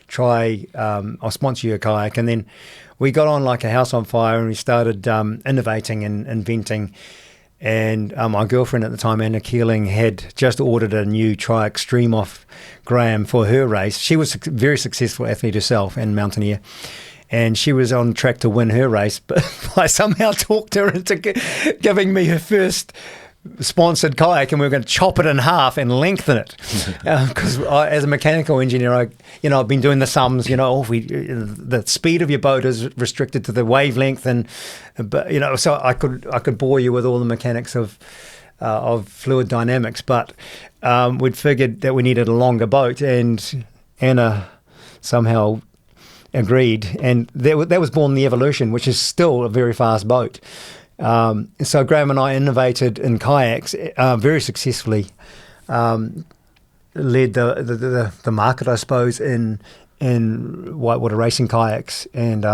try, I'll sponsor you a kayak. And then we got on like a house on fire, and we started innovating and inventing. And my girlfriend at the time, Anna Keeling, had just ordered a new Tri-Extreme off Graham for her race. She was a very successful athlete herself and mountaineer, and she was on track to win her race. But I somehow talked her into giving me her first sponsored kayak, and we were going to chop it in half and lengthen it. Because as a mechanical engineer, I've been doing the sums. The speed of your boat is restricted to the wavelength, so I could bore you with all the mechanics of fluid dynamics. But we'd figured that we needed a longer boat, and Anna somehow agreed, and that was born the Evolution, which is still a very fast boat. So Graham and I innovated in kayaks very successfully. Led the market, I suppose, in whitewater racing kayaks, and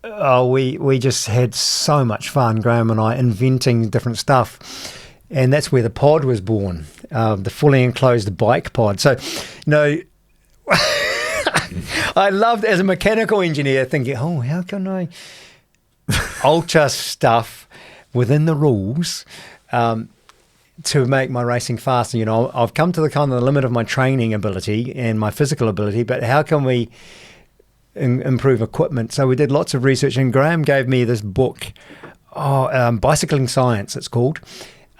we just had so much fun, Graham and I, inventing different stuff, and that's where the pod was born, the fully enclosed bike pod. So, I loved, as a mechanical engineer, thinking, oh, how can I alter stuff within the rules to make my racing faster? I've come to the kind of the limit of my training ability and my physical ability, but how can we improve equipment? So we did lots of research, and Graham gave me this book, Bicycling Science, it's called.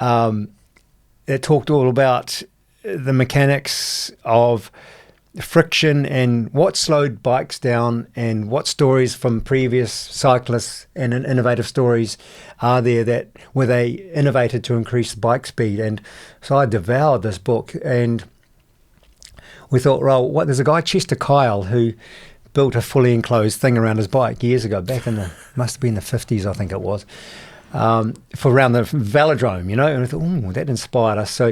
It talked all about the mechanics of friction and what slowed bikes down, and what stories from previous cyclists and innovative stories are there that where they innovated to increase bike speed. And so I devoured this book, and we thought, well, there's a guy, Chester Kyle, who built a fully enclosed thing around his bike years ago, back in must have been the 50s, I think it was, for around the velodrome, and I thought, that inspired us. So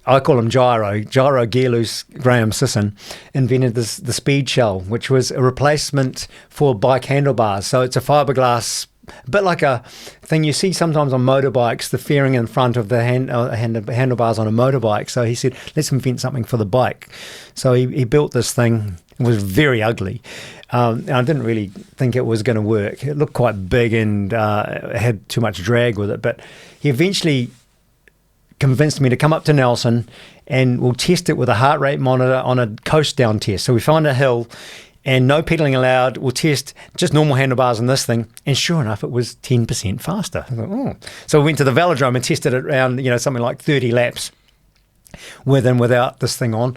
I call him Gyro Gearloose Graham Sisson invented the speed shell, which was a replacement for bike handlebars. So it's a fiberglass, a bit like a thing you see sometimes on motorbikes, the fairing in front of the handlebars on a motorbike. So he said, let's invent something for the bike. So he built this thing. It was very ugly. And I didn't really think it was going to work. It looked quite big and had too much drag with it. But he eventually convinced me to come up to Nelson, and we'll test it with a heart rate monitor on a coast down test. So we find a hill and no pedaling allowed. We'll test just normal handlebars on this thing. And sure enough, it was 10% faster. I thought, So we went to the velodrome and tested it around, something like 30 laps with and without this thing on.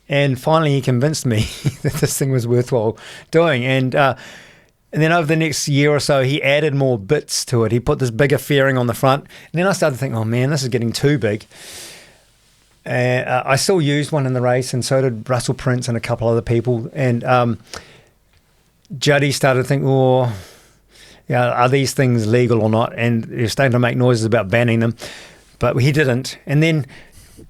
And finally he convinced me that this thing was worthwhile doing. And then over the next year or so, he added more bits to it. He put this bigger fairing on the front. And then I started to think, oh man, this is getting too big. I still used one in the race, and so did Russell Prince and a couple other people. And Juddy started to think, are these things legal or not? And they're starting to make noises about banning them. But he didn't. And then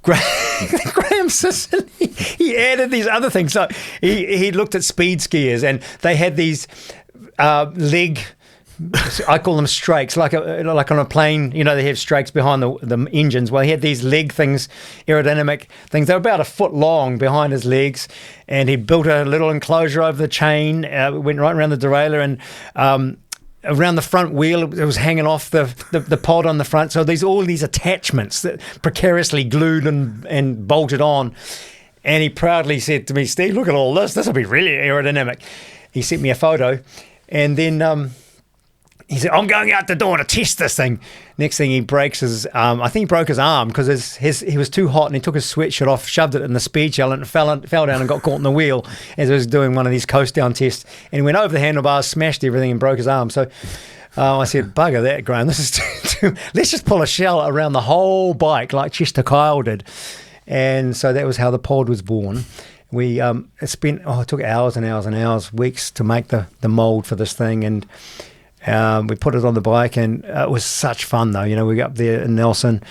Graham Sisson, he added these other things. So he looked at speed skiers, and they had these leg, I call them strakes, like on a plane, they have strakes behind the engines. Well, he had these leg things, aerodynamic things. They were about a foot long behind his legs, and he built a little enclosure over the chain, went right around the derailleur, and around the front wheel, it was hanging off the pod on the front. So all these attachments that precariously glued and bolted on. And he proudly said to me, Steve, look at all this. This will be really aerodynamic. He sent me a photo. And then he said, I'm going out the door to test this thing. Next thing, he breaks I think he broke his arm because he was too hot, and he took his sweatshirt off, shoved it in the speed shell, and it fell down and got caught in the wheel as he was doing one of these coast down tests. And he went over the handlebars, smashed everything, and broke his arm. So I said, bugger that, Graham. This is too let's just pull a shell around the whole bike like Chester Kyle did. And so that was how the pod was born. We it took hours and hours and hours, weeks to make the mold for this thing, and we put it on the bike, and it was such fun though. We got up there in Nelson.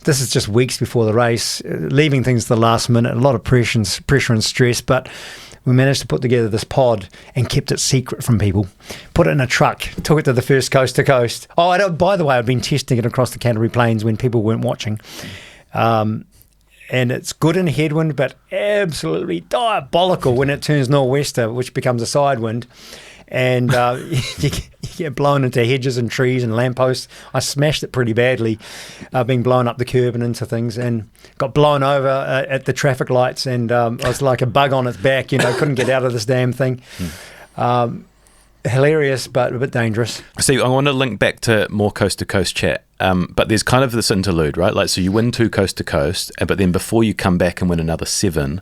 This is just weeks before the race, leaving things to the last minute, a lot of pressure and stress, but we managed to put together this pod and kept it secret from people. Put it in a truck, took it to the first coast to coast. By the way, I'd been testing it across the Canterbury Plains when people weren't watching. And it's good in headwind, but absolutely diabolical when it turns nor'wester, which becomes a side wind. And you get blown into hedges and trees and lampposts. I smashed it pretty badly, being blown up the curb and into things, and got blown over at the traffic lights, and I was like a bug on its back, couldn't get out of this damn thing. Hilarious, but a bit dangerous. See, I want to link back to more coast-to-coast chat, but there's kind of this interlude, right? Like, so you win 2 coast-to-coast, but then before you come back and win another 7,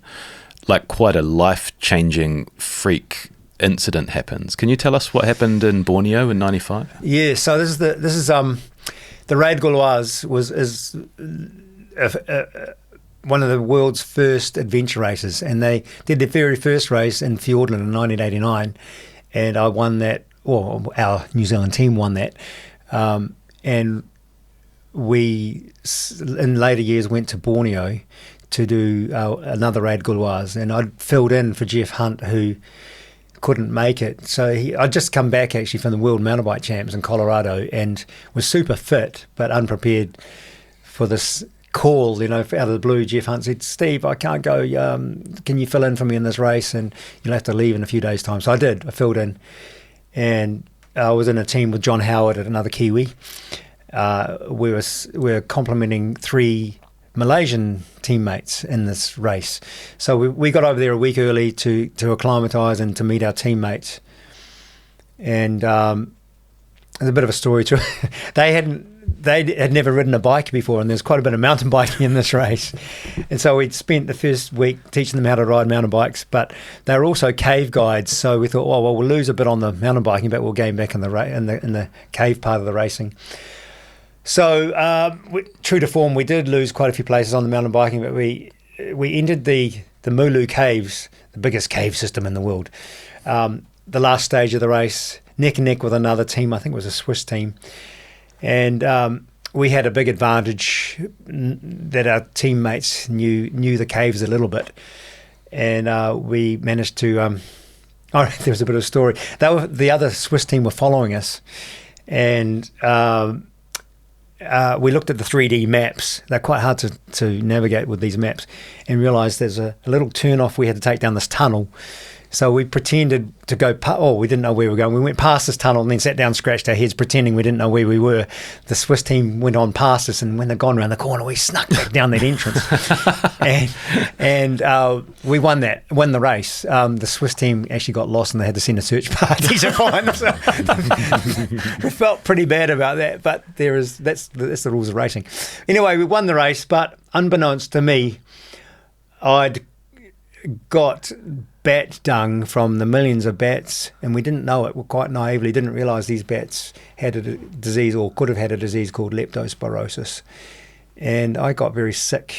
like quite a life-changing freak incident happens. Can you tell us what happened in Borneo in '95? Yeah, so this is the Raid Gauloise is one of the world's first adventure races, and they did their very first race in Fiordland in 1989, and I won that our New Zealand team won that, and we in later years went to Borneo to do another Rad Gauloise, and I'd filled in for Jeff Hunt, who couldn't make it. So I'd just come back actually from the World Mountain Bike Champs in Colorado and was super fit but unprepared for this call, out of the blue. Jeff Hunt said, "Steve, I can't go. Can you fill in for me in this race? And you'll have to leave in a few days' time." So I did. I filled in, and I was in a team with John Howard and another Kiwi. We were complementing 3 Malaysian teammates in this race. So we got over there a week early to acclimatise and to meet our teammates. And there's a bit of a story to it. They had never ridden a bike before, and there's quite a bit of mountain biking in this race. And so we'd spent the first week teaching them how to ride mountain bikes, but they were also cave guides. So we thought, well, we'll lose a bit on the mountain biking, but we'll gain back in the cave part of the racing. So, true to form, we did lose quite a few places on the mountain biking, but we entered the Mulu Caves, the biggest cave system in the world. The last stage of the race, neck and neck with another team, I think it was a Swiss team. And we had a big advantage that our teammates knew the caves a little bit. And we managed to... there was a bit of a story. The other Swiss team were following us, and... we looked at the 3D maps. They're quite hard to navigate with these maps, and realised there's a little turn off we had to take down this tunnel. So we pretended to go, we didn't know where we were going. We went past this tunnel and then sat down, scratched our heads, pretending we didn't know where we were. The Swiss team went on past us, and when they'd gone around the corner, we snuck back down that entrance. and we won the race. The Swiss team actually got lost, and they had to send a search party to find us. We felt pretty bad about that, but that's the rules of racing. Anyway, we won the race, but unbeknownst to me, I'd got bat dung from the millions of bats, and we didn't know it. We quite naively didn't realise these bats had a disease, or could have had a disease, called leptospirosis. And I got very sick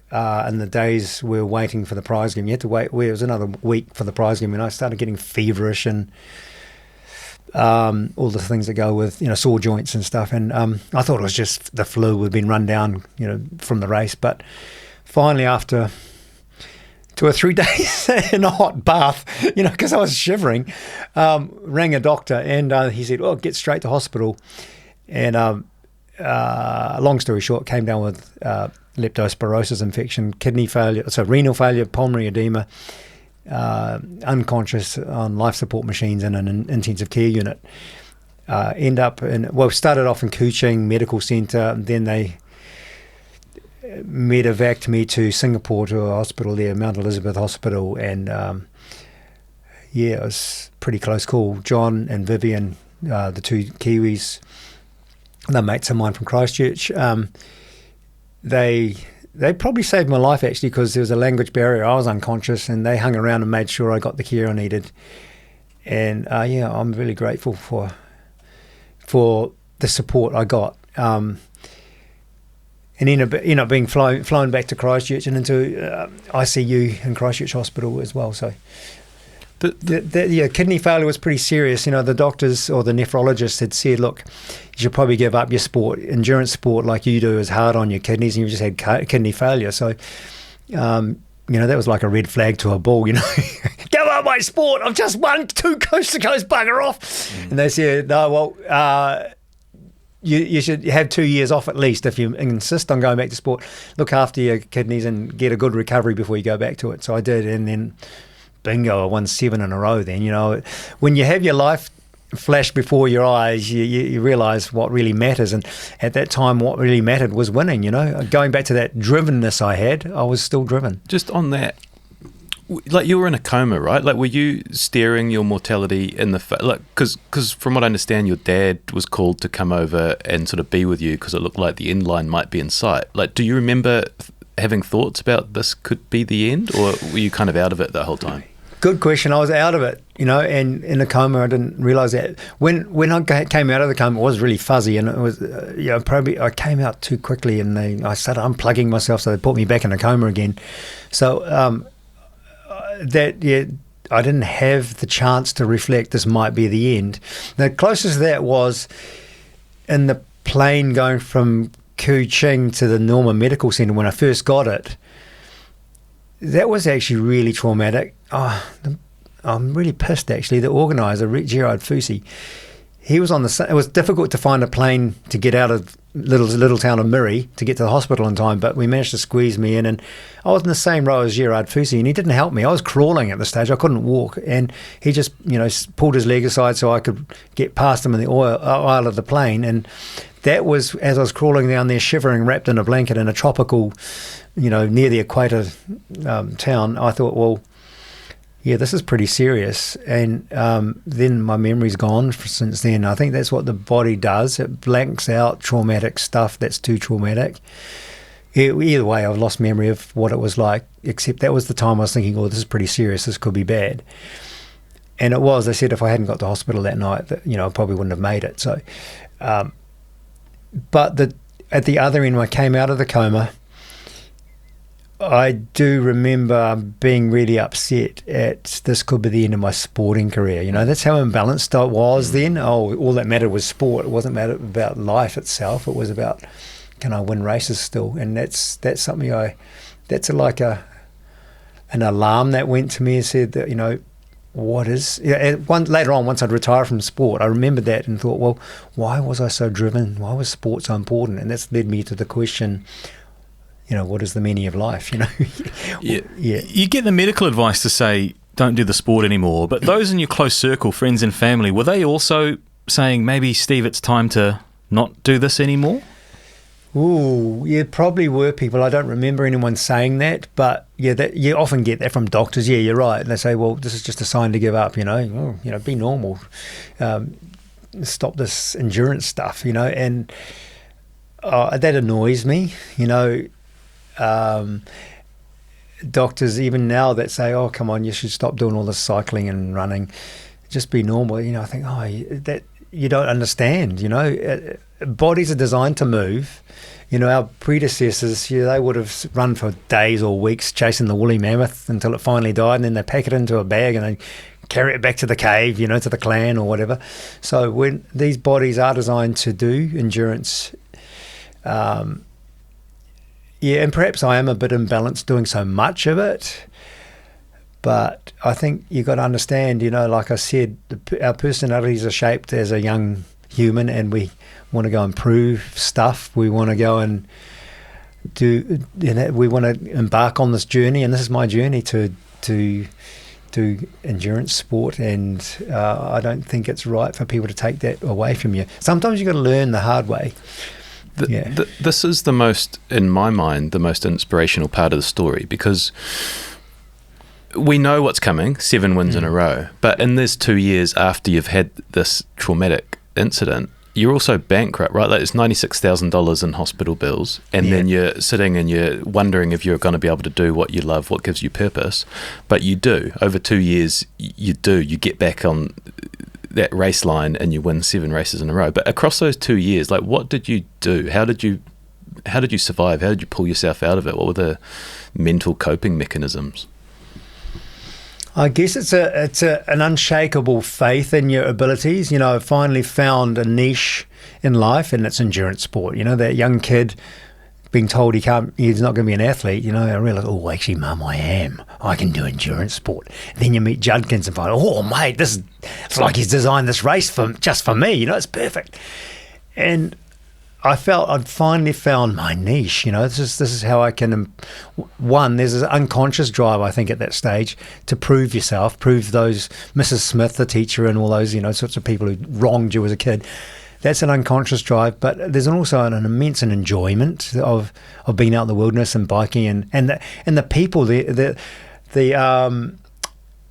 in the days we were waiting for the prize game. You had to wait. It was another week for the prize game, and I started getting feverish and all the things that go with sore joints and stuff. And I thought it was just the flu. We'd been run down from the race, but finally, after 2 or 3 days in a hot bath, because I was shivering, rang a doctor, and he said, get straight to hospital. And long story short, came down with leptospirosis infection, kidney failure, so renal failure, pulmonary edema, unconscious on life support machines in an intensive care unit. Started off in Kuching Medical Centre, then they medevaced me to Singapore to a hospital there, Mount Elizabeth Hospital, and it was a pretty close call. John and Vivian, the 2 Kiwis, they're mates of mine from Christchurch. They probably saved my life, actually, because there was a language barrier. I was unconscious, and they hung around and made sure I got the care I needed. And I'm really grateful for the support I got. And ended up being flown back to Christchurch and into ICU in Christchurch Hospital as well. So the kidney failure was pretty serious. The doctors or the nephrologist had said, look, you should probably give up your sport. Endurance sport like you do is hard on your kidneys, and you've just had kidney failure. So, that was like a red flag to a bull, Give up my sport. I've just won 2 coast-to-coast, bugger off. And they said, no, well... You should have 2 years off at least if you insist on going back to sport. Look after your kidneys and get a good recovery before you go back to it. So I did, and then bingo, I won 7 in a row then. When you have your life flash before your eyes, you realise what really matters. And at that time, what really mattered was winning, Going back to that drivenness I had, I was still driven. Just on that, like, you were in a coma, right? Like, were you steering your mortality in the because from what I understand, your dad was called to come over and sort of be with you because it looked like the end line might be in sight. Like, do you remember having thoughts about this could be the end, or were you kind of out of it the whole time? Good question. I was out of it, and in the coma, I didn't realise that. When I came out of the coma, it was really fuzzy, and it was, probably I came out too quickly, and I started unplugging myself, so they put me back in a coma again. So I didn't have the chance to reflect this might be the end. The closest to that was in the plane going from Kuching to the Norma Medical Centre when I first got it. That was actually really traumatic. I'm really pissed, actually. The organiser, Gerard Fusi, he was on it was difficult to find a plane to get out of little town of Murray to get to the hospital in time, but we managed to squeeze me in, and I was in the same row as Gerard Fusi, and he didn't help me. I was crawling at the stage. I couldn't walk, and he just, pulled his leg aside so I could get past him in the aisle of the plane. And that was as I was crawling down there, shivering, wrapped in a blanket in a tropical, near the equator town. I thought, well, yeah, this is pretty serious. And then my memory's gone since then. I think that's what the body does. It blanks out traumatic stuff that's too traumatic. Either way, I've lost memory of what it was like, except that was the time I was thinking, oh, this is pretty serious. This could be bad. And it was. They said if I hadn't got to hospital that night, that, I probably wouldn't have made it. So, but at the other end, when I came out of the coma, I do remember being really upset at this could be the end of my sporting career. That's how imbalanced I was then. All that mattered was sport. It wasn't about life itself. It was about, can I win races still? And that's something that's like an alarm that went to me and said that, what is... later on, once I'd retired from sport, I remembered that and thought, well, why was I so driven? Why was sport so important? And that's led me to the question... what is the meaning of life? Yeah. You get the medical advice to say, don't do the sport anymore. But those in your close circle, friends and family, were they also saying, maybe, Steve, it's time to not do this anymore? Ooh, yeah, probably were people. I don't remember anyone saying that, but yeah, you often get that from doctors. Yeah, you're right. And they say, well, this is just a sign to give up, be normal. Stop this endurance stuff, and that annoys me, doctors even now that say, oh, come on, you should stop doing all this cycling and running, just be normal. I think, that you don't understand. Bodies are designed to move. Our predecessors, they would have run for days or weeks chasing the woolly mammoth until it finally died, and then they pack it into a bag and they carry it back to the cave, to the clan or whatever. So when these bodies are designed to do endurance, and perhaps I am a bit imbalanced doing so much of it, but I think you've got to understand, like I said, our personalities are shaped as a young human, and we want to go and prove stuff. We want to go and do, we want to embark on this journey, and this is my journey to do endurance sport, and I don't think it's right for people to take that away from you. Sometimes you've got to learn the hard way. This is the most, in my mind, the most inspirational part of the story, because we know what's coming, 7 wins in a row, but in this 2 years after you've had this traumatic incident, you're also bankrupt, right? Like, it's $96,000 in hospital bills, and then you're sitting and you're wondering if you're going to be able to do what you love, what gives you purpose. But you do. Over 2 years, you get back on that race line and you win 7 races in a row. But across those 2 years, like, what did you do? How did you survive? How did you pull yourself out of it? What were the mental coping mechanisms? I guess it's an unshakable faith in your abilities. I finally found a niche in life, and it's endurance sport. That young kid being told he's not going to be an athlete, I realised, oh, actually, Mum, I am. I can do endurance sport. And then you meet Judkins and find, oh, mate, it's like he's designed this race just for me. It's perfect. And I felt I'd finally found my niche. This is how I can. One, there's an unconscious drive, I think, at that stage to prove yourself, prove those Mrs. Smith, the teacher, and all those sorts of people who wronged you as a kid. That's an unconscious drive, but there's also an immense enjoyment of being out in the wilderness and biking and the people, the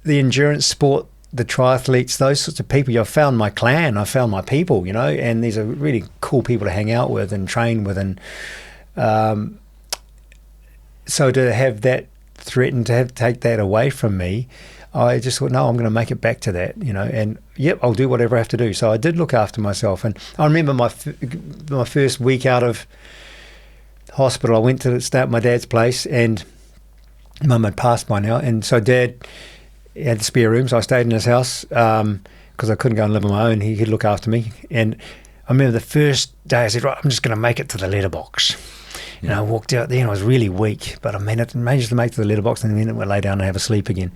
endurance sport, the triathletes, those sorts of people. I found my clan, I found my people, and these are really cool people to hang out with and train with, and so to have that threatened, to take that away from me, I just thought, no, I'm going to make it back to that, and yep, I'll do whatever I have to do. So I did look after myself, and I remember my first week out of hospital, I went to stay at my dad's place, and Mum had passed by now, and so Dad he had the spare room, so I stayed in his house because I couldn't go and live on my own. He could look after me. And I remember the first day I said, right, I'm just going to make it to the letterbox. And I walked out there and I was really weak, but I managed to make it to the letterbox, and then I lay down and have a sleep again.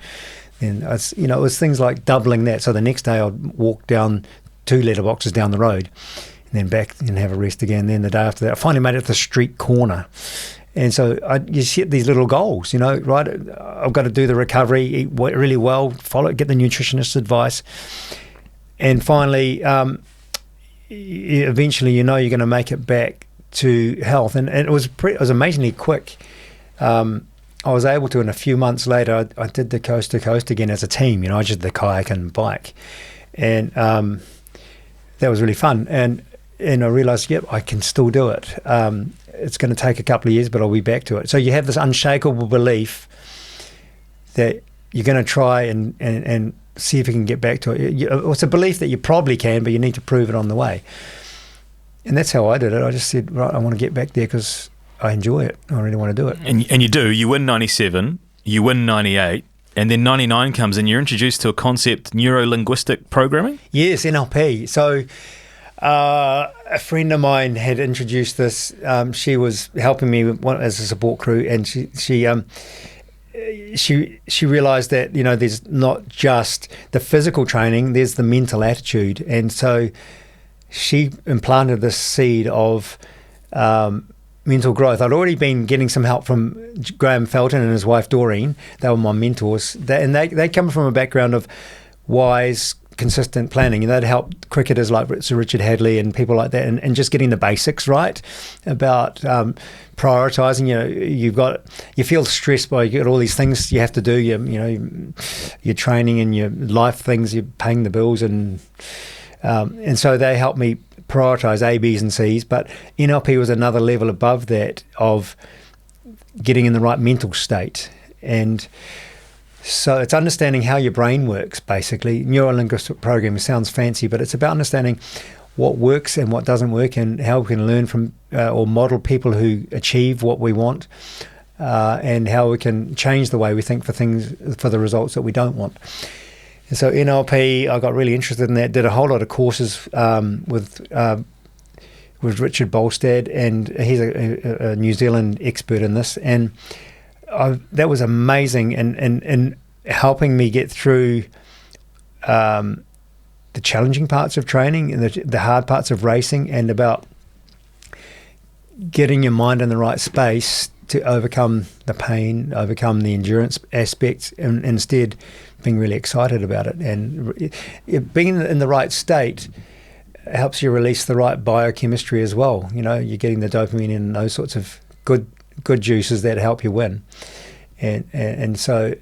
And it was things like doubling that. So the next day I'd walk down 2 letterboxes down the road, and then back and have a rest again. Then the day after that, I finally made it to the street corner. And so you set these little goals, right? I've got to do the recovery, eat really well, get the nutritionist's advice. And finally, eventually, you're going to make it back to health. And it was amazingly quick. I was able to, in a few months later, I did the coast to coast again as a team. I just did the kayak and bike. And that was really fun. And I realized, yep, I can still do it. It's going to take a couple of years, but I'll be back to it. So you have this unshakable belief that you're going to try and see if you can get back to it. It's a belief that you probably can, but you need to prove it on the way. And that's how I did it. I just said, right, I want to get back there because I enjoy it. I really want to do it. And you do. You win 97, you win 98, and then 99 comes and you're introduced to a concept, neuro-linguistic programming? Yes, NLP. So a friend of mine had introduced this. She was helping me as a support crew, and she realised that there's not just the physical training, there's the mental attitude, and so she implanted this seed of mental growth. I'd already been getting some help from Graham Felton and his wife Doreen. They were my mentors, and they come from a background of wise, consistent planning, and they'd helped cricketers like Sir Richard Hadley and people like that, and just getting the basics right about prioritising. You feel stressed by, you got all these things you have to do. Your training and your life things, you're paying the bills, and so they helped me prioritise A, B's and C's. But NLP was another level above that of getting in the right mental state. And so it's understanding how your brain works, basically. Neuro-linguistic programming sounds fancy, but it's about understanding what works and what doesn't work, and how we can learn from or model people who achieve what we want, and how we can change the way we think for the results that we don't want. And so NLP, I got really interested in that, did a whole lot of courses with Richard Bolstad, and he's a New Zealand expert in this. And that was amazing in helping me get through the challenging parts of training and the hard parts of racing, and about getting your mind in the right space to overcome the pain, overcome the endurance aspects, and instead being really excited about it. And being in the right state helps you release the right biochemistry as well. You're getting the dopamine and those sorts of good juices that help you win. And so,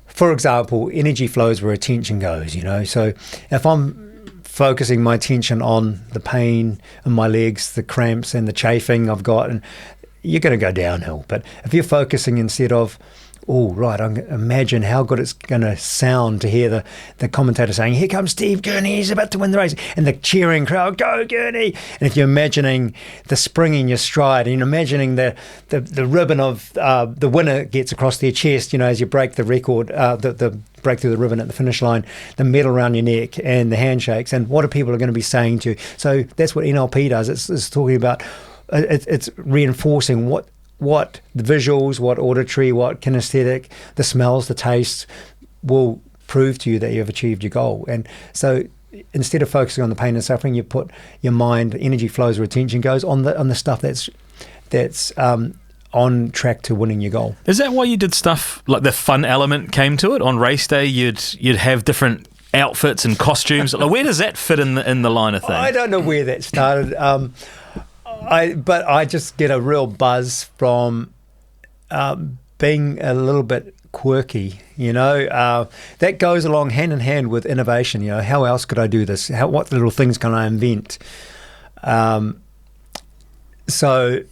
for example, energy flows where attention goes, So if I'm focusing my attention on the pain in my legs, the cramps and the chafing I've got, and you're going to go downhill. But if you're focusing instead of, imagine how good it's going to sound to hear the commentator saying, here comes Steve Gurney, he's about to win the race, and the cheering crowd, go Gurney. And if you're imagining the spring in your stride, and you're imagining the ribbon of the winner gets across their chest, as you break the record, the break through the ribbon at the finish line, the medal around your neck and the handshakes, and what are people going to be saying to you. So that's what NLP does. It's talking about, it's reinforcing what the visuals, what auditory, what kinesthetic, the smells, the tastes will prove to you that you've achieved your goal. And so instead of focusing on the pain and suffering, you put your mind, energy flows where attention goes on the stuff that's on track to winning your goal. Is that why you did stuff like the fun element came to it? On race day, you'd have different outfits and costumes. Like, where does that fit in the line of things? I don't know where that started. But I just get a real buzz from being a little bit quirky, that goes along hand in hand with innovation. How else could I do this? What little things can I invent? So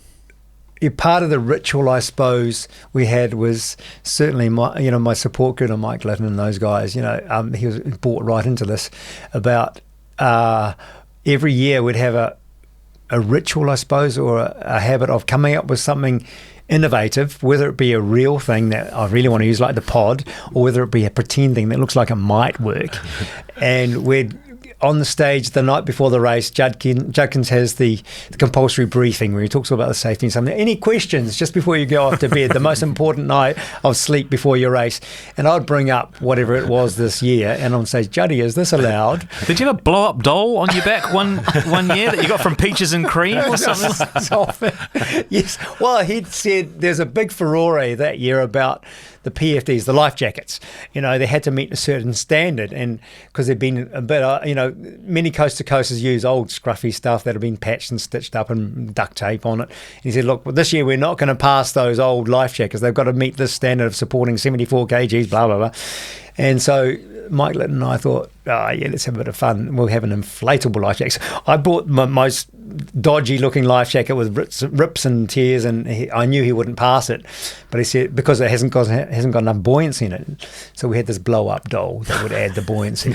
part of the ritual, I suppose, we had was certainly my support group, Mike Litton and those guys. He was brought right into this about every year we'd have a ritual, I suppose, or a habit of coming up with something innovative, whether it be a real thing that I really want to use like the pod, or whether it be a pretend thing that looks like it might work. And we'd on the stage the night before the race, Judkins has the compulsory briefing where he talks about the safety and something. Any questions just before you go off to bed, the most important night of sleep before your race? And I'd bring up whatever it was this year, and I'd say, Juddy, is this allowed? Did you have a blow-up doll on your back one year that you got from Peaches and Cream or something? Yes. Well, he'd said there's a big furore that year about the PFDs, the life jackets. They had to meet a certain standard, and because there'd been a bit, many coast to coasters use old scruffy stuff that had been patched and stitched up and duct tape on it. And he said, look, this year we're not going to pass those old life jackets. They've got to meet this standard of supporting 74 kgs, blah, blah, blah. And so Mike Litton and I thought, let's have a bit of fun. We'll have an inflatable life jacket. So I bought my most dodgy looking life jacket with rips and tears, and I knew he wouldn't pass it. But he said, because it hasn't got enough buoyancy in it. So we had this blow up doll that would add the buoyancy.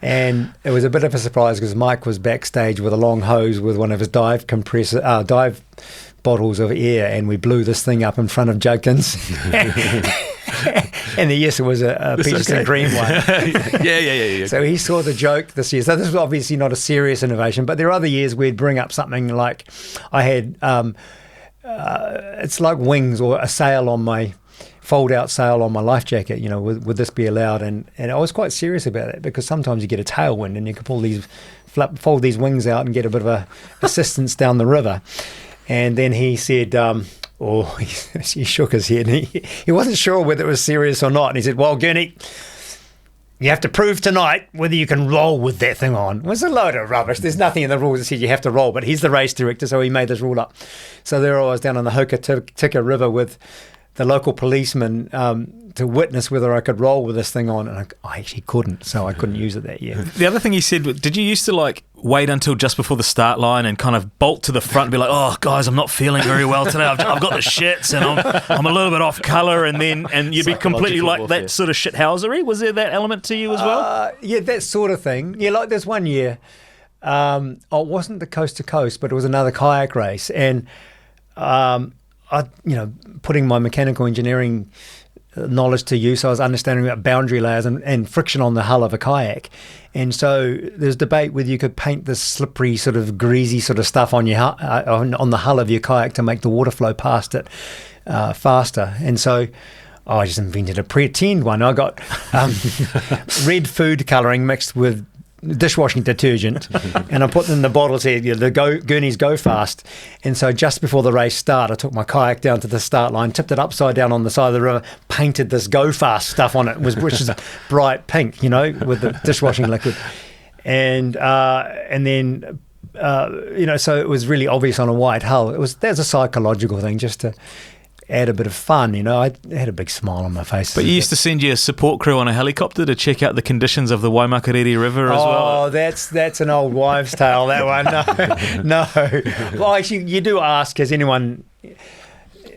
And it was a bit of a surprise because Mike was backstage with a long hose with one of his dive bottles of air, and we blew this thing up in front of Judkins. And yes, it was a Peaches and Cream one. Yeah. So he saw the joke this year. So this was obviously not a serious innovation, but there are other years we'd bring up something like I had, it's like wings or a sail on my, fold-out sail on my life jacket, would this be allowed? And I was quite serious about it because sometimes you get a tailwind and you can fold these wings out and get a bit of a assistance down the river. And then he said, he shook his head. And he wasn't sure whether it was serious or not. And he said, well, Gurney, you have to prove tonight whether you can roll with that thing on. It was a load of rubbish. There's nothing in the rules that said you have to roll, but he's the race director, so he made this rule up. So there I was down on the Hokitika River with the local policeman to witness whether I could roll with this thing on, and I actually couldn't, so I couldn't use it that year. The other thing he said, did you used to wait until just before the start line and kind of bolt to the front and be like, oh guys, I'm not feeling very well today, I've got the shits and I'm a little bit off colour, and you'd be completely like that sort of shithousery? Was there that element to you as well? Yeah, that sort of thing. Yeah, like there's one year, it wasn't the coast to coast, but it was another kayak race, and putting my mechanical engineering knowledge to use, I was understanding about boundary layers and friction on the hull of a kayak. And so there's debate whether you could paint this slippery sort of greasy sort of stuff on your on the hull of your kayak to make the water flow past it faster. And so I just invented a pretend one. I got red food colouring mixed with dishwashing detergent, and I put them in the bottle, said, the Gurney's Go Fast. And so just before the race started, I took my kayak down to the start line, tipped it upside down on the side of the river, painted this Go Fast stuff on it, which is bright pink, with the dishwashing liquid. And then so it was really obvious on a white hull. There's a psychological thing just to add a bit of fun, I had a big smile on my face. But you used to send your support crew on a helicopter to check out the conditions of the Waimakariri River as well. Oh, that's an old wives' tale, that one. No. Well, actually, you do ask, has anyone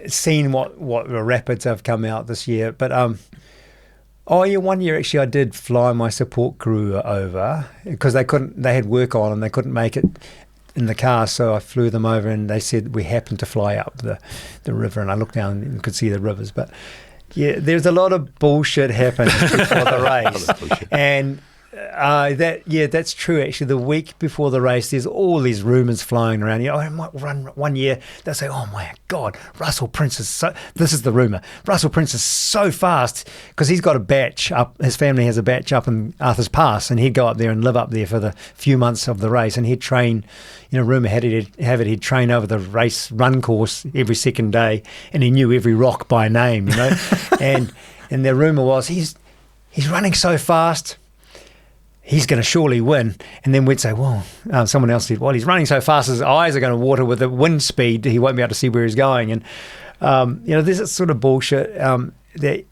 seen what the rapids have come out this year? But one year actually I did fly my support crew over because they had work on and they couldn't make it in the car, so I flew them over, and they said we happened to fly up the river, and I looked down and could see the rivers. But yeah, there's a lot of bullshit happened before the race, and that's true. Actually, the week before the race, there's all these rumours flying around. I might run one year. They'll say, "Oh my God, Russell Prince is so." This is the rumour. Russell Prince is so fast because he's got a batch up. His family has a batch up in Arthur's Pass, and he'd go up there and live up there for the few months of the race, and he'd train. Rumour had it he'd train over the race run course every second day, and he knew every rock by name. and the rumour was he's running so fast, he's going to surely win. And then we'd say, well, someone else said, well, he's running so fast his eyes are going to water with the wind speed, he won't be able to see where he's going. And there's this sort of bullshit that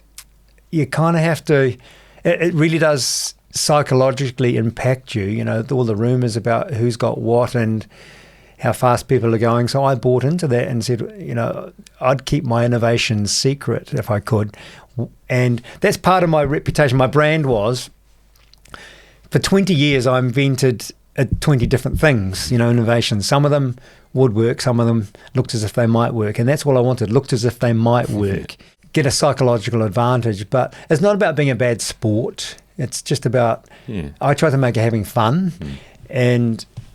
you kind of have to. It really does psychologically impact you, all the rumours about who's got what and how fast people are going. So I bought into that and said, I'd keep my innovations secret if I could. And that's part of my reputation. My brand was, for 20 years I invented 20 different things, innovations. Some of them would work, some of them looked as if they might work, and that's all I wanted, looked as if they might work. Get a psychological advantage, but it's not about being a bad sport. It's just about, I try to make it having fun,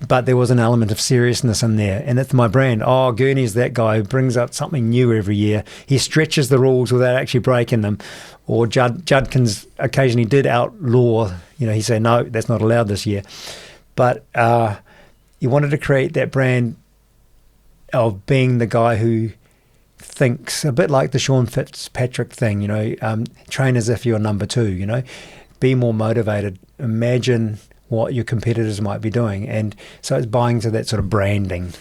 but there was an element of seriousness in there, and it's my brand. Oh, Gurney's that guy who brings up something new every year. He stretches the rules without actually breaking them. Or Judkins occasionally did outlaw, he said, no, that's not allowed this year. But he wanted to create that brand of being the guy who thinks, a bit like the Sean Fitzpatrick thing, train as if you're number 2, be more motivated, imagine what your competitors might be doing. And so it's buying to that sort of branding.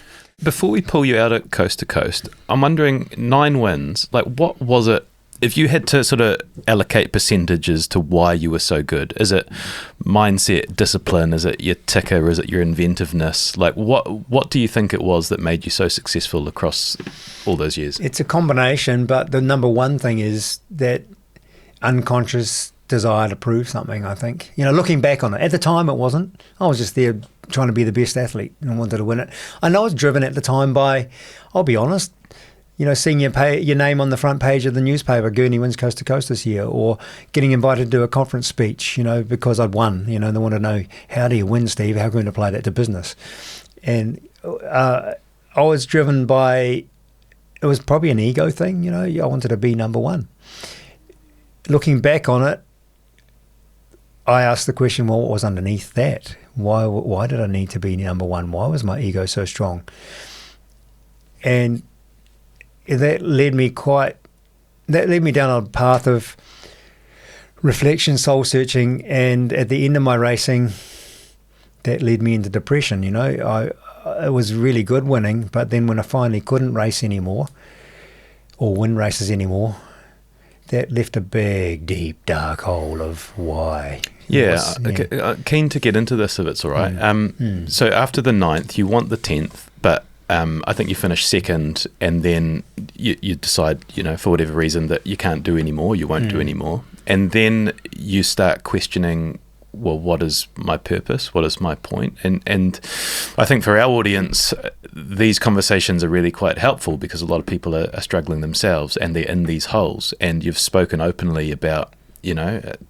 Before we pull you out at Coast to Coast, I'm wondering, 9 wins, like what was it, if you had to sort of allocate percentages to why you were so good? Is it mindset, discipline? Is it your ticker? Is it your inventiveness? Like what do you think it was that made you so successful across all those years? It's a combination, but the number one thing is that unconscious desire to prove something, I think. Looking back on it, at the time it wasn't. I was just there trying to be the best athlete and wanted to win it. I know I was driven at the time by, I'll be honest, seeing your name on the front page of the newspaper, Gurney wins Coast to Coast this year, or getting invited to do a conference speech, because I'd won. They want to know, how do you win, Steve? How can you apply that to business? And I was driven by, it was probably an ego thing, I wanted to be number 1. Looking back on it, I asked the question, well, what was underneath that? Why did I need to be number 1? Why was my ego so strong? And that led me down a path of reflection, soul searching, and at the end of my racing, that led me into depression. I was really good winning, but then when I finally couldn't race anymore or win races anymore, that left a big, deep, dark hole of why. Keen to get into this if it's all right. So after the 9th, you want the 10th, but I think you finish 2nd, and then you decide, for whatever reason, that you can't do anymore, you won't do anymore. And then you start questioning, well, what is my purpose? What is my point? And I think for our audience, these conversations are really quite helpful because a lot of people are struggling themselves and they're in these holes. And you've spoken openly about,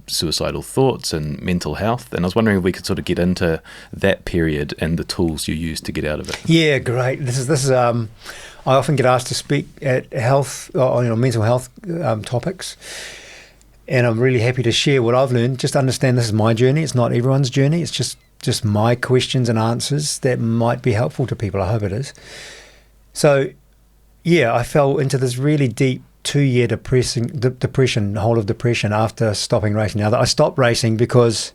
suicidal thoughts and mental health. And I was wondering if we could sort of get into that period and the tools you use to get out of it. Yeah, great. This is I often get asked to speak at health, mental health topics. And I'm really happy to share what I've learned. Just understand this is my journey. It's not everyone's journey. It's just my questions and answers that might be helpful to people. I hope it is. So, I fell into this really deep 2-year depression, whole of depression after stopping racing. Now, I stopped racing because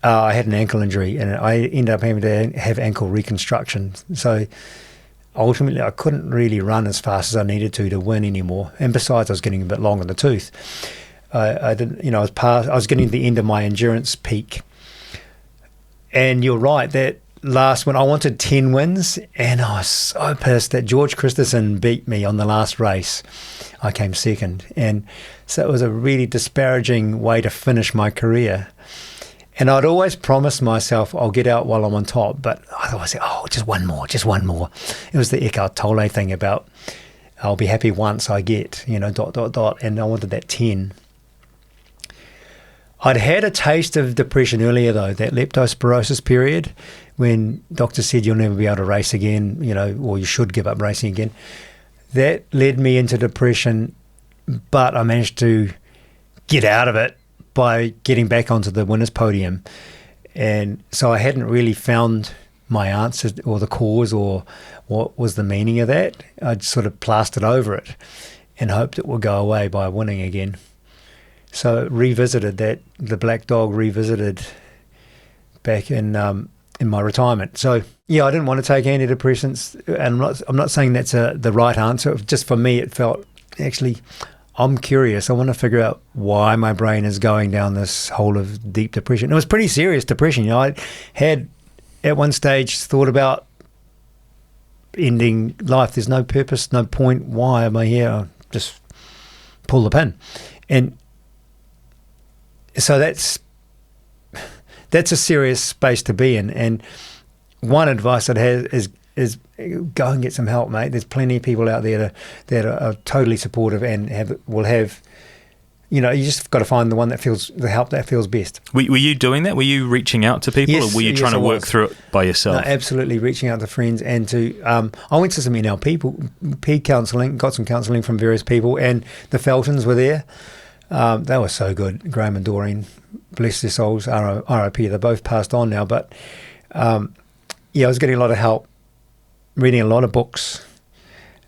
I had an ankle injury and I ended up having to have ankle reconstruction. So ultimately, I couldn't really run as fast as I needed to win anymore. And besides, I was getting a bit long in the tooth. I didn't, I was getting to the end of my endurance peak. And you're right, that last one, I wanted 10 wins, and I was so pissed that George Christensen beat me on the last race. I came 2nd. And so it was a really disparaging way to finish my career. And I'd always promised myself I'll get out while I'm on top, but I'd always say, just one more. It was the Eckhart Tolle thing about I'll be happy once I get, and I wanted that 10. I'd had a taste of depression earlier, though, that leptospirosis period when doctors said you'll never be able to race again, or you should give up racing again. That led me into depression, but I managed to get out of it by getting back onto the winner's podium. And so I hadn't really found my answer or the cause or what was the meaning of that. I'd sort of plastered over it and hoped it would go away by winning again. So it revisited that, the black dog revisited back in my retirement. So I didn't want to take antidepressants, and I'm not saying that's the right answer. Just for me, it felt actually, I'm curious. I want to figure out why my brain is going down this hole of deep depression. It was pretty serious depression. I had at one stage thought about ending life. There's no purpose, no point. Why am I here? I'll just pull the pin. And so that's a serious space to be in. And one advice I'd have is go and get some help, mate. There's plenty of people out there that are totally supportive and will have. You just got to find the one the help that feels best. Were you doing that? Were you reaching out to people, or were you trying to work through it by yourself? No, absolutely reaching out to friends and to. I went to some NLP counselling, got some counselling from various people, and the Feltons were there. They were so good. Graham and Doreen, bless their souls, RIP. They're both passed on now, but I was getting a lot of help, reading a lot of books,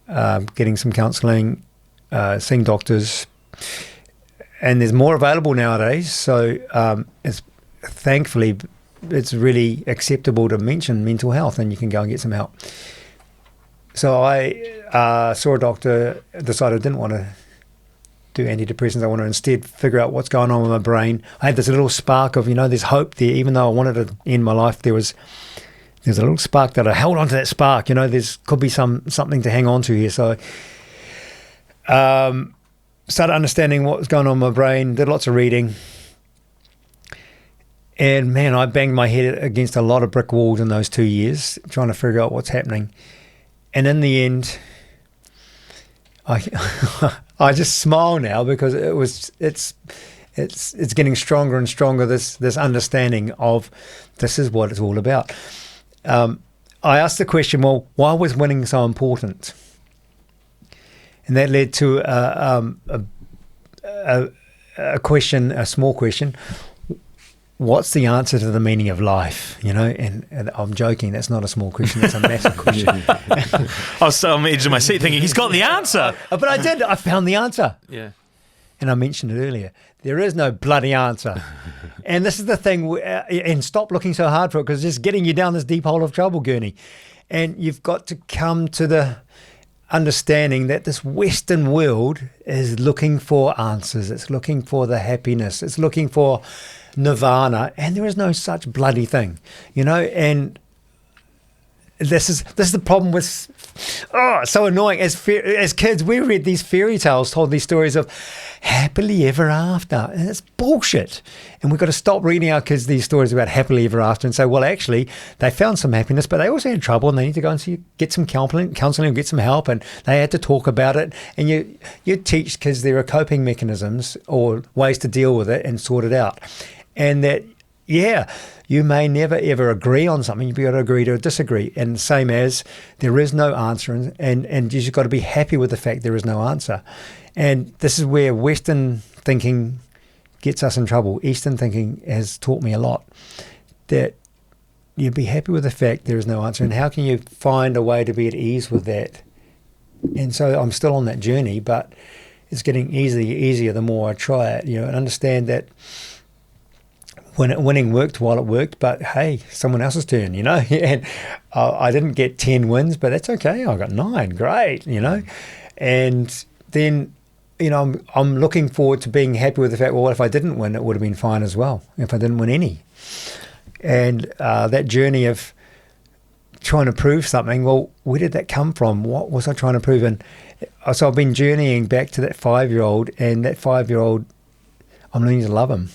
getting some counselling, seeing doctors. And there's more available nowadays, so thankfully it's really acceptable to mention mental health, and you can go and get some help. So I saw a doctor, decided I didn't want to do antidepressants. I want to instead figure out what's going on with my brain. I had this little spark of, there's hope there. Even though I wanted to end my life, there's a little spark that I held onto that spark. There's could be something to hang on to here. So started understanding what was going on in my brain, did lots of reading. And man, I banged my head against a lot of brick walls in those 2 years, trying to figure out what's happening. And in the end, I just smile now because it's getting stronger and stronger, this understanding of this is what it's all about. I asked the question, well, why was winning so important? And that led to a question, a small question. What's the answer to the meaning of life? And I'm joking. That's not a small question. That's a massive question. I was so on the edge of my seat thinking, he's got the answer. But I did. I found the answer. Yeah. And I mentioned it earlier. There is no bloody answer. And this is the thing. And stop looking so hard for it, because it's just getting you down this deep hole of trouble, Gurney. And you've got to come to the understanding that this Western world is looking for answers. It's looking for the happiness. It's looking for nirvana, and there is no such bloody thing, and this is the problem with it's so annoying. As kids, we read these fairy tales, told these stories of happily ever after, and it's bullshit. And we've got to stop reading our kids these stories about happily ever after and say, well, actually they found some happiness, but they also had trouble, and they need to go and get some counseling and get some help, and they had to talk about it. And you teach kids there are coping mechanisms or ways to deal with it and sort it out. And that, you may never ever agree on something. You've got to agree to disagree. And same as there is no answer, and you've got to be happy with the fact there is no answer. And this is where Western thinking gets us in trouble. Eastern thinking has taught me a lot, that you be happy with the fact there is no answer. And how can you find a way to be at ease with that? And so I'm still on that journey, but it's getting easier the more I try it, and understand that winning worked while it worked, but hey, someone else's turn, and I didn't get 10 wins, but that's okay. I got 9, great, and then, I'm looking forward to being happy with the fact, well, if I didn't win, it would have been fine as well, if I didn't win any. And that journey of trying to prove something, well, where did that come from? What was I trying to prove? And so I've been journeying back to that 5-year-old, and that 5-year-old, I'm learning to love him,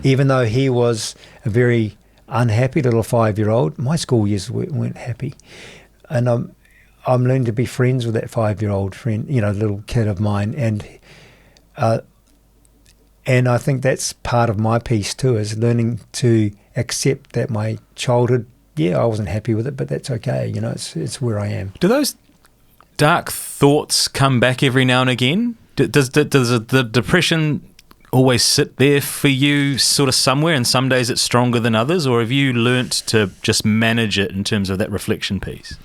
even though he was a very unhappy little 5-year-old. My school years weren't happy, and I'm learning to be friends with that 5-year-old friend, little kid of mine, and I think that's part of my piece too, is learning to accept that my childhood, I wasn't happy with it, but that's okay, it's where I am. Do those dark thoughts come back every now and again? Does the depression always sit there for you sort of somewhere, and some days it's stronger than others, or have you learnt to just manage it in terms of that reflection piece?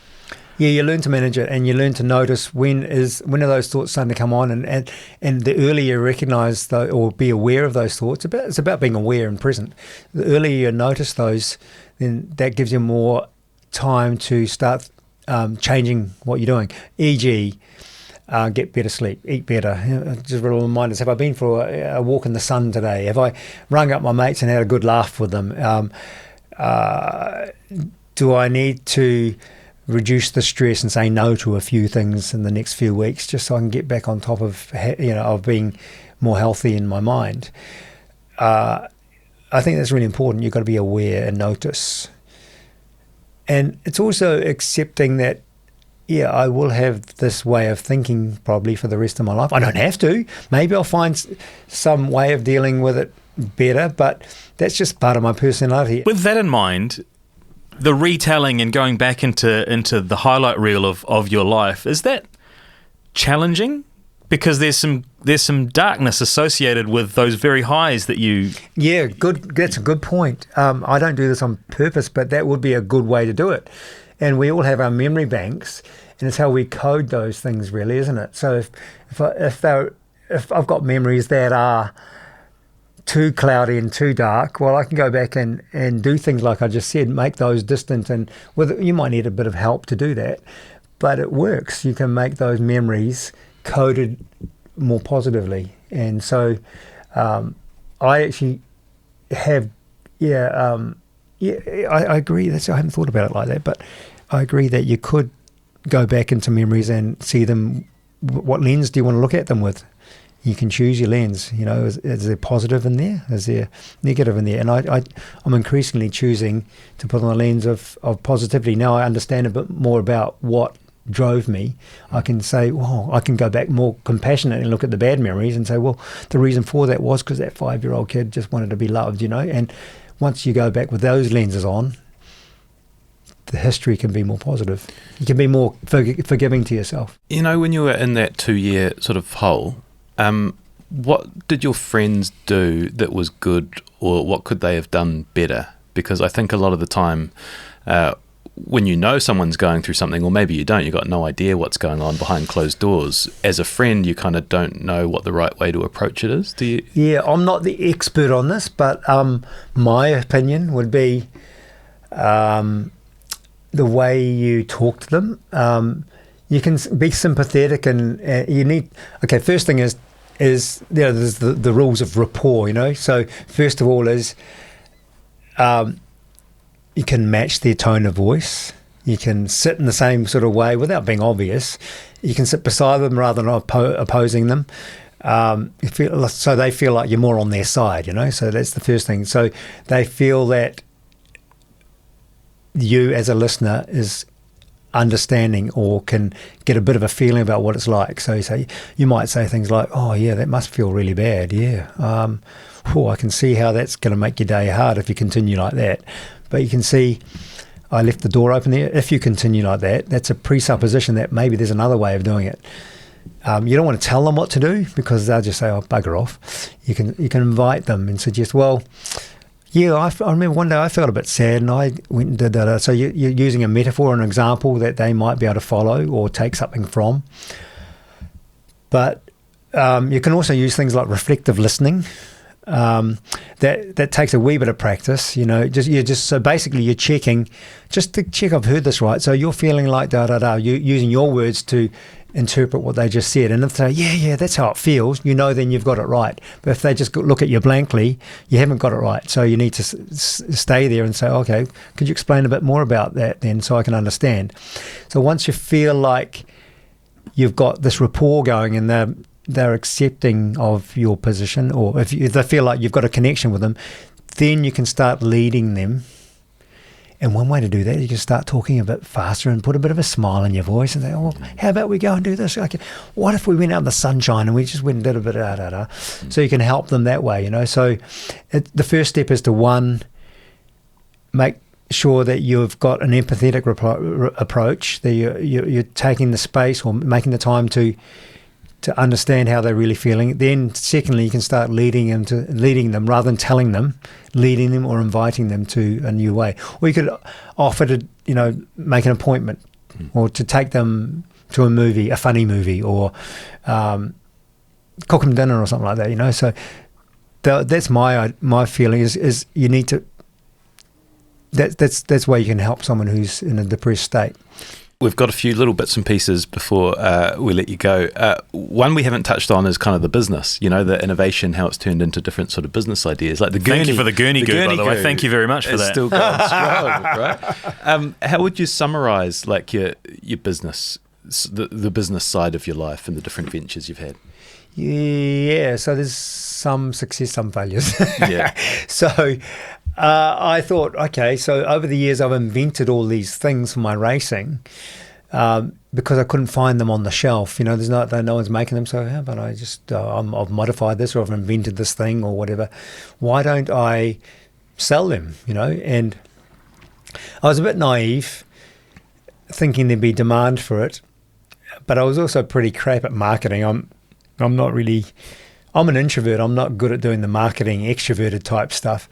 Yeah, you learn to manage it, and you learn to notice when are those thoughts starting to come on, and the earlier you recognise or be aware of those thoughts, it's about being aware and present. The earlier you notice those, then that gives you more time to start changing what you're doing. E.g., get better sleep, eat better. Just little reminders. Have I been for a walk in the sun today? Have I rung up my mates and had a good laugh with them? Do I need to reduce the stress and say no to a few things in the next few weeks, just so I can get back on top of of being more healthy in my mind? I think that's really important. You've got to be aware and notice. And it's also accepting that, yeah, I will have this way of thinking probably for the rest of my life. I don't have to. Maybe I'll find some way of dealing with it better, but that's just part of my personality. With that in mind, the retelling and going back into the highlight reel of your life, is that challenging? Because there's some darkness associated with those very highs that you... Yeah, good. That's a good point. I don't do this on purpose, but that would be a good way to do it. And we all have our memory banks, and it's how we code those things, really, isn't it? So if I've got memories that are too cloudy and too dark, well, I can go back and do things like I just said, make those distant, and you might need a bit of help to do that, but it works. You can make those memories coded more positively. And so I actually have, I agree. I haven't thought about it like that, but I agree that you could go back into memories and see them. What lens do you want to look at them with? You can choose your lens. Is there positive in there? Is there negative in there? And I'm increasingly choosing to put on the lens of positivity. Now I understand a bit more about what drove me. I can say, well, I can go back more compassionate and look at the bad memories and say, well, the reason for that was because that 5-year-old kid just wanted to be loved, and once you go back with those lenses on, the history can be more positive. You can be more forgiving to yourself. When you were in that 2-year sort of hole, what did your friends do that was good, or what could they have done better? Because I think a lot of the time, when you know someone's going through something, or maybe you don't, you've got no idea what's going on behind closed doors. As a friend, you kind of don't know what the right way to approach it is, do you? Yeah, I'm not the expert on this, but my opinion would be the way you talk to them. You can be sympathetic, and you need... Okay, first thing is there's the rules of rapport, So first of all is... you can match their tone of voice. You can sit in the same sort of way without being obvious. You can sit beside them rather than opposing them. So they feel like you're more on their side, So that's the first thing. So they feel that you as a listener is understanding or can get a bit of a feeling about what it's like. So you might say things like, oh, yeah, that must feel really bad. Yeah. I can see how that's going to make your day hard if you continue like that. But you can see I left the door open there. If you continue like that, that's a presupposition that maybe there's another way of doing it. You don't want to tell them what to do because they'll just say, oh, bugger off. You can invite them and suggest, well, yeah, I remember one day I felt a bit sad and I went and did that. So you're using a metaphor, an example that they might be able to follow or take something from. But you can also use things like reflective listening. That takes a wee bit of practice, so basically you're checking just to check I've heard this right. So you're feeling like you're using your words to interpret what they just said, and if they say yeah that's how it feels, then you've got it right. But if they just look at you blankly, you haven't got it right. So you need to stay there and say, okay, could you explain a bit more about that then so I can understand? So once you feel like you've got this rapport going and they're accepting of your position, or if they feel like you've got a connection with them, then you can start leading them. And one way to do that, you can start talking a bit faster and put a bit of a smile in your voice and say, oh, how about we go and do this? Like, what if we went out in the sunshine and we just went and did a bit of So you can help them that way, So the first step is to, make sure that you've got an empathetic approach, that you're taking the space or making the time to understand how they're really feeling. Then secondly, you can start leading them rather than telling them, leading them or inviting them to a new way. Or you could offer to, make an appointment or to take them to a movie, a funny movie, or cook them dinner or something like that, So that's my feeling is you need to, that's where you can help someone who's in a depressed state. We've got a few little bits and pieces before we let you go. One we haven't touched on is kind of the business, the innovation, how it's turned into different sort of business ideas. Like the Gurney. Thank you for the Gurney goo, by the way. Thank you very much for that. Still going strong, right? How would you summarise like your business, the business side of your life and the different ventures you've had? Yeah, so there's some success, some failures. Yeah. So I thought, okay, so over the years I've invented all these things for my racing because I couldn't find them on the shelf. You know, no one's making them, so how about I just, I've modified this or I've invented this thing or whatever. Why don't I sell them, you know? And I was a bit naive, thinking there'd be demand for it, but I was also pretty crap at marketing. I'm an introvert. I'm not good at doing the marketing, extroverted type stuff.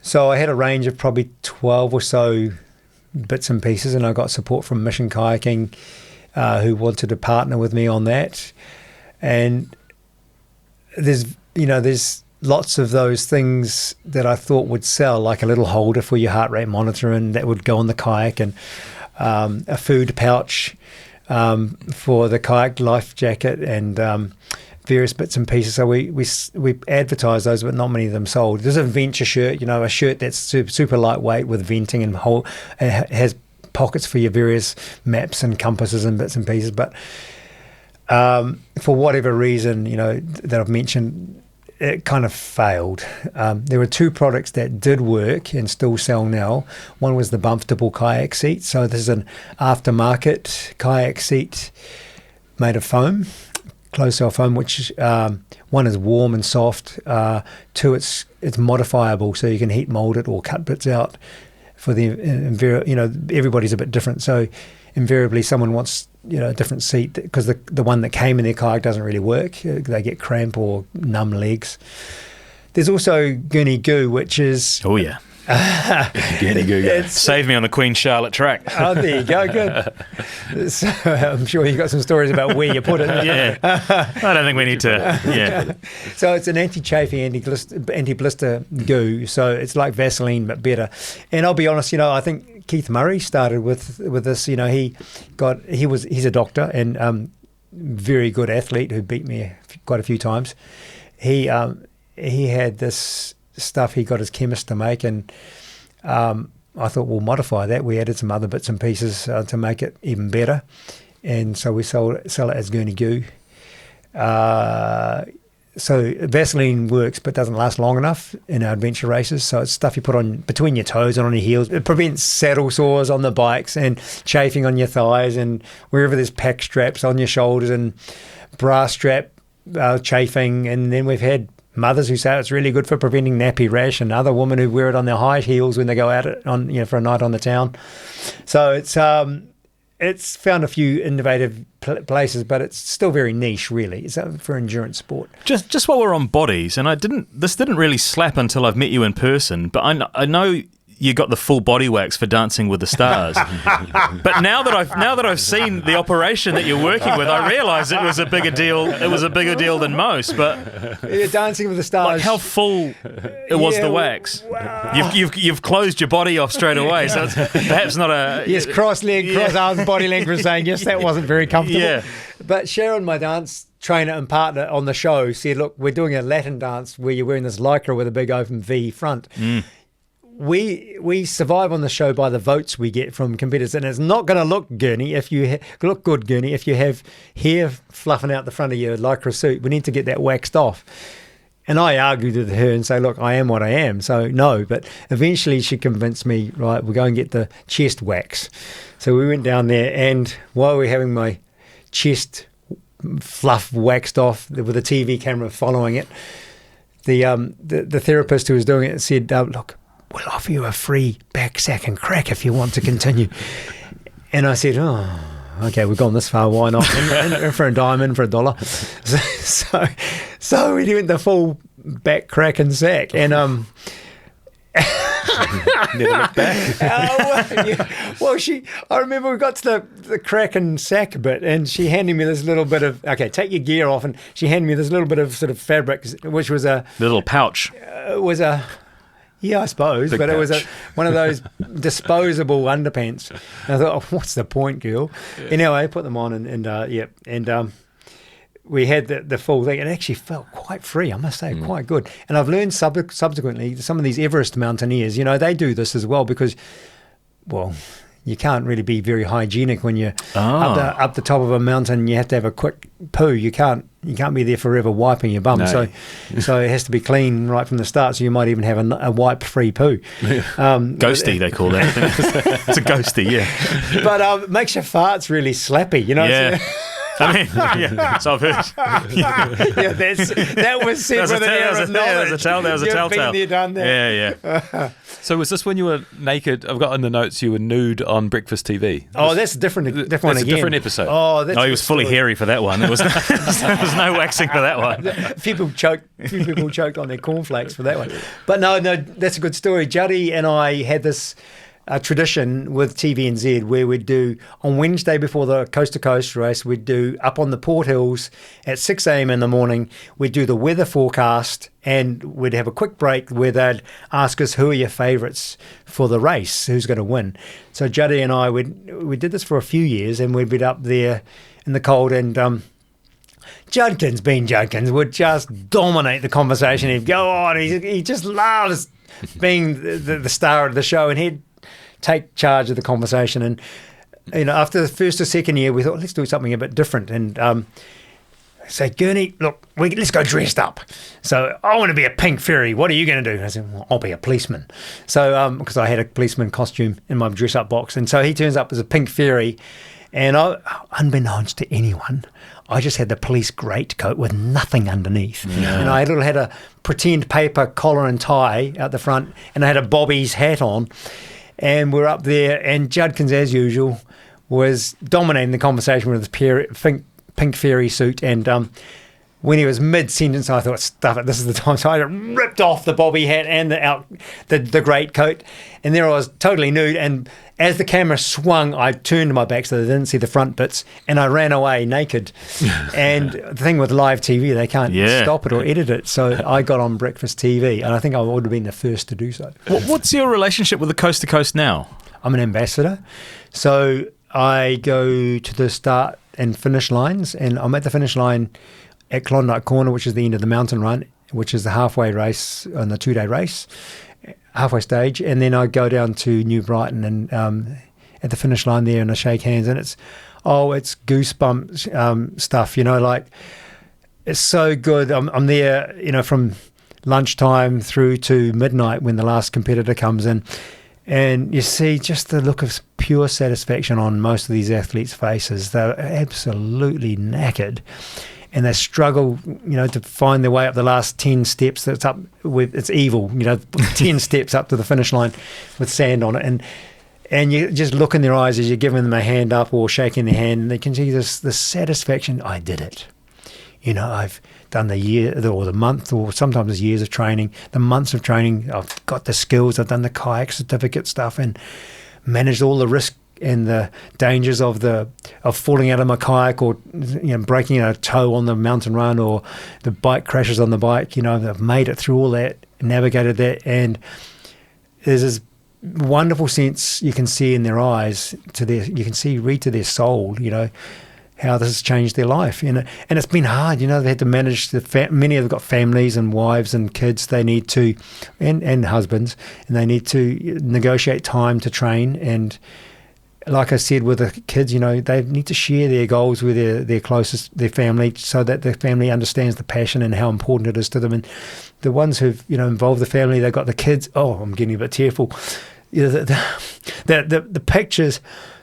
So I had a range of probably 12 or so bits and pieces, and I got support from Mission Kayaking, who wanted to partner with me on that. And there's lots of those things that I thought would sell, like a little holder for your heart rate monitor, and that would go on the kayak, and a food pouch for the kayak life jacket, and various bits and pieces. So we advertised those, but not many of them sold. There's a venture shirt, a shirt that's super lightweight with venting and has pockets for your various maps and compasses and bits and pieces. But for whatever reason, that I've mentioned, it kind of failed. There were two products that did work and still sell now. One was the bumpable kayak seat. So this is an aftermarket kayak seat made of foam, closed cell foam, which one is warm and soft. Two, it's modifiable, so you can heat mold it or cut bits out for the everybody's a bit different. So invariably someone wants a different seat because the one that came in their kayak doesn't really work. They get cramp or numb legs. There's also Gurney Goo, which is Gurney Goo. Saved me on the Queen Charlotte track. Oh, there you go, good. So I'm sure you got some stories about where you put it. Yeah, I don't think we need to. Yeah. So it's an anti-chafing, anti-blister goo. So it's like Vaseline but better. And I'll be honest, I think Keith Murray started with this. He's a doctor and very good athlete who beat me quite a few times. He had this stuff he got his chemist to make, and I thought we'll modify that. We added some other bits and pieces to make it even better, and so we sell it as Gurney Goo. So Vaseline works but doesn't last long enough in our adventure races, so it's stuff you put on between your toes and on your heels. It prevents saddle sores on the bikes and chafing on your thighs and wherever there's pack straps on your shoulders and bra strap chafing. And then we've had mothers who say it's really good for preventing nappy rash, and other women who wear it on their high heels when they go out for a night on the town. So it's found a few innovative places, but it's still very niche, really. It's for endurance sport. Just while we're on bodies, and this didn't really slap until I've met you in person, but I know you got the full body wax for Dancing with the Stars. But now that I've seen the operation that you're working with, I realise it was a bigger deal. It was a bigger deal than most. But Dancing with the Stars. Like how full it was the wax. Wow. You've closed your body off straight away. So it's perhaps not a yes, cross arms, body length was saying yes, that wasn't very comfortable. Yeah. But Sharon, my dance trainer and partner on the show, said, "Look, we're doing a Latin dance where you're wearing this lycra with a big open V front." Mm. We survive on the show by the votes we get from competitors, and it's not going to look good, Gurney, if you have hair fluffing out the front of your lycra suit. We need to get that waxed off. And I argued with her and say, look, I am what I am, so no. But eventually she convinced me, right, we'll go and get the chest wax. So we went down there, and while we were having my chest fluff waxed off with a TV camera following it, the therapist who was doing it said, look, we'll offer you a free back, sack and crack if you want to continue. And I said, oh, okay, we've gone this far, why not? In for a dime, in for $1. So we went the full back, crack and sack. And never looked back. I remember we got to the crack and sack bit, and she handed me this little bit of, okay, take your gear off, and she handed me this little bit of sort of fabric, which was a little pouch. Yeah, I suppose, but pouch. It was one of those disposable underpants. And I thought, oh, what's the point, girl? Yeah. Anyway, I put them on, and we had the full thing. It actually felt quite free, I must say, quite good. And I've learned subsequently, some of these Everest mountaineers, they do this as well because, well, you can't really be very hygienic when you're up the top of a mountain. You have to have a quick poo. You can't be there forever wiping your bum. No. So it has to be clean right from the start. So you might even have a wipe-free poo. Ghosty, they call that. It's a ghosty, yeah. But it makes your farts really slappy. You know. Yeah. I mean, yeah, so I've heard. Yeah, that was said with an air of knowledge. That was a telltale. You've been there, done that. Yeah. So was this when you were naked? I've got in the notes you were nude on Breakfast TV. Oh, that's a different one That's again. a different episode. Oh, that's No, he was fully hairy for that one. There was no waxing for that one. A few people choked on their cornflakes for that one. But no, that's a good story. Juddy and I had this tradition with TVNZ where we'd do, on Wednesday before the Coast to Coast race, we'd do up on the Port Hills at 6 a.m. in the morning, we'd do the weather forecast, and we'd have a quick break where they'd ask us who are your favourites for the race, who's going to win. So Juddy and I, we did this for a few years, and we'd be up there in the cold, and Judkins would just dominate the conversation. He'd go on, he just loves being the star of the show, and he'd take charge of the conversation. And after the first or second year, we thought, let's do something a bit different, and say, Gurney, look, let's go dressed up. So I want to be a pink fairy. What are you going to do? I said, well, I'll be a policeman. So because I had a policeman costume in my dress up box, and so he turns up as a pink fairy, and unbeknownst to anyone, I just had the police greatcoat with nothing underneath. Yeah. And I had a pretend paper collar and tie out the front, and I had a Bobby's hat on. And we're up there, and Judkins, as usual, was dominating the conversation with his pink fairy suit. And when he was mid-sentence, I thought, stuff it, this is the time. So I ripped off the Bobby hat and the great coat, and there I was totally nude. And as the camera swung, I turned my back so they didn't see the front bits, and I ran away naked. And the thing with live TV, they can't stop it or edit it. So I got on Breakfast TV, and I think I would have been the first to do so. What's your relationship with the Coast to Coast now? I'm an ambassador. So I go to the start and finish lines, and I'm at the finish line at Klondike Corner, which is the end of the mountain run, which is the halfway race on the 2-day race, halfway stage, and then I go down to New Brighton and at the finish line there, and I shake hands, and it's goosebumps stuff, like it's so good. I'm there, from lunchtime through to midnight when the last competitor comes in, and you see just the look of pure satisfaction on most of these athletes' faces. They're absolutely knackered, and they struggle, to find their way up the last 10 steps. It's evil, 10 steps up to the finish line with sand on it. And you just look in their eyes as you're giving them a hand up or shaking their hand, and they can see this satisfaction. I did it. I've done the year or the month or sometimes years of training, the months of training. I've got the skills. I've done the kayak certificate stuff and managed all the risk and the dangers of falling out of my kayak or breaking a toe on the mountain run or the bike crashes on the bike. I've made it through all that, navigated that, and there's this wonderful sense you can see in their eyes. You can read to their soul. How this has changed their life, and it's been hard. They had to manage many of them got families and wives and kids. They need to, and husbands, and they need to negotiate time to train. And like I said, with the kids, they need to share their goals with their closest, their family, so that their family understands the passion and how important it is to them. And the ones who've involved the family, they've got the kids. Oh, I'm getting a bit tearful. The pictures.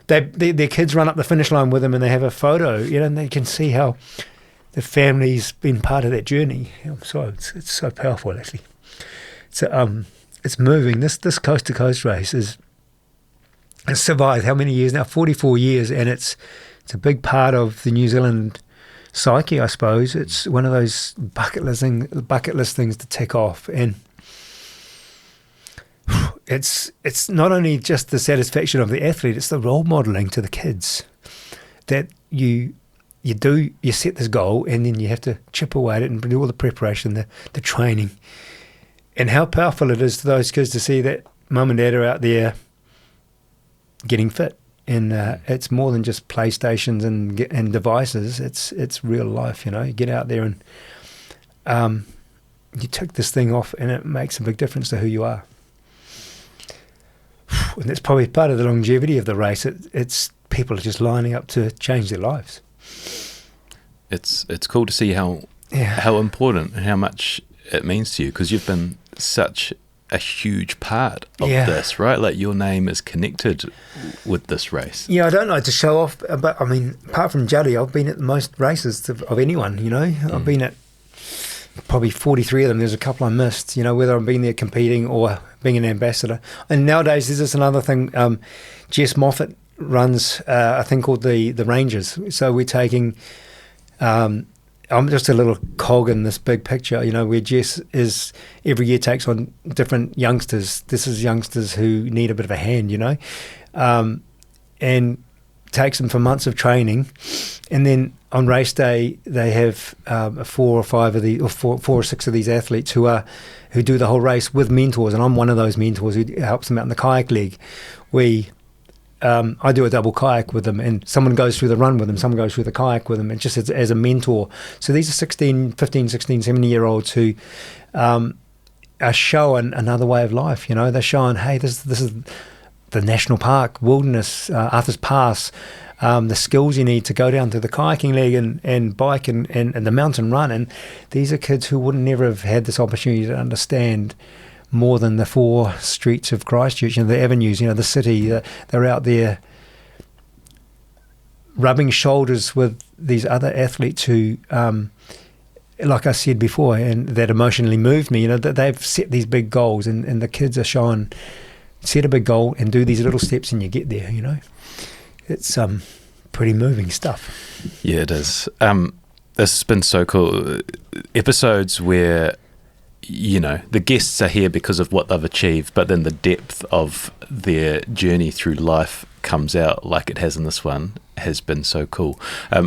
Their kids run up the finish line with them, and they have a photo, and they can see how the family's been part of that journey. It's so powerful, actually. It's moving. This Coast to Coast race it's survived how many years now? 44 years, and it's a big part of the New Zealand psyche, I suppose. It's one of those bucket list things to tick off, and it's not only just the satisfaction of the athlete, it's the role modelling to the kids that you set this goal, and then you have to chip away at it and do all the preparation, the training, and how powerful it is to those kids to see that mum and dad are out there getting fit. And it's more than just PlayStations and devices. It's real life. You get out there and you tick this thing off, and it makes a big difference to who you are. and that's probably part of the longevity of the race. It's people are just lining up to change their lives. It's cool to see how important and how much it means to you, because you've been such a huge part of this, right? Like your name is connected with this race. Yeah, I don't like to show off, but I mean, apart from Juddy, I've been at the most races of anyone, you know. I've been at probably 43 of them. There's a couple I missed, you know, whether I've been there competing or being an ambassador. And nowadays, there's this another thing. Jess Moffat runs a thing called the Rangers. So we're taking... I'm just a little cog in this big picture, you know, where Jess is every year takes on different youngsters. This is youngsters who need a bit of a hand, you know, and takes them for months of training. And then on race day, they have 4 or 6 of these athletes who do the whole race with mentors. And I'm one of those mentors who helps them out in the kayak league. I do a double kayak with them, and someone goes through the run with them, someone goes through the kayak with them, and just as a mentor. So these are 15, 16, 17-year-olds who are showing another way of life, you know. They're showing, hey, this is the national park, wilderness, Arthur's Pass, the skills you need to go down to the kayaking league and bike and the mountain run. And these are kids who would never have had this opportunity to understand more than the 4 streets of Christchurch, you know, the avenues, you know, the city. They're out there rubbing shoulders with these other athletes who, like I said before, and that emotionally moved me, you know, that they've set these big goals, and the kids are showing, set a big goal and do these little steps and you get there, you know. It's pretty moving stuff. Yeah, it is. This has been so cool. Episodes where, you know, the guests are here because of what they've achieved, but then the depth of their journey through life comes out like it has in this one has been so cool.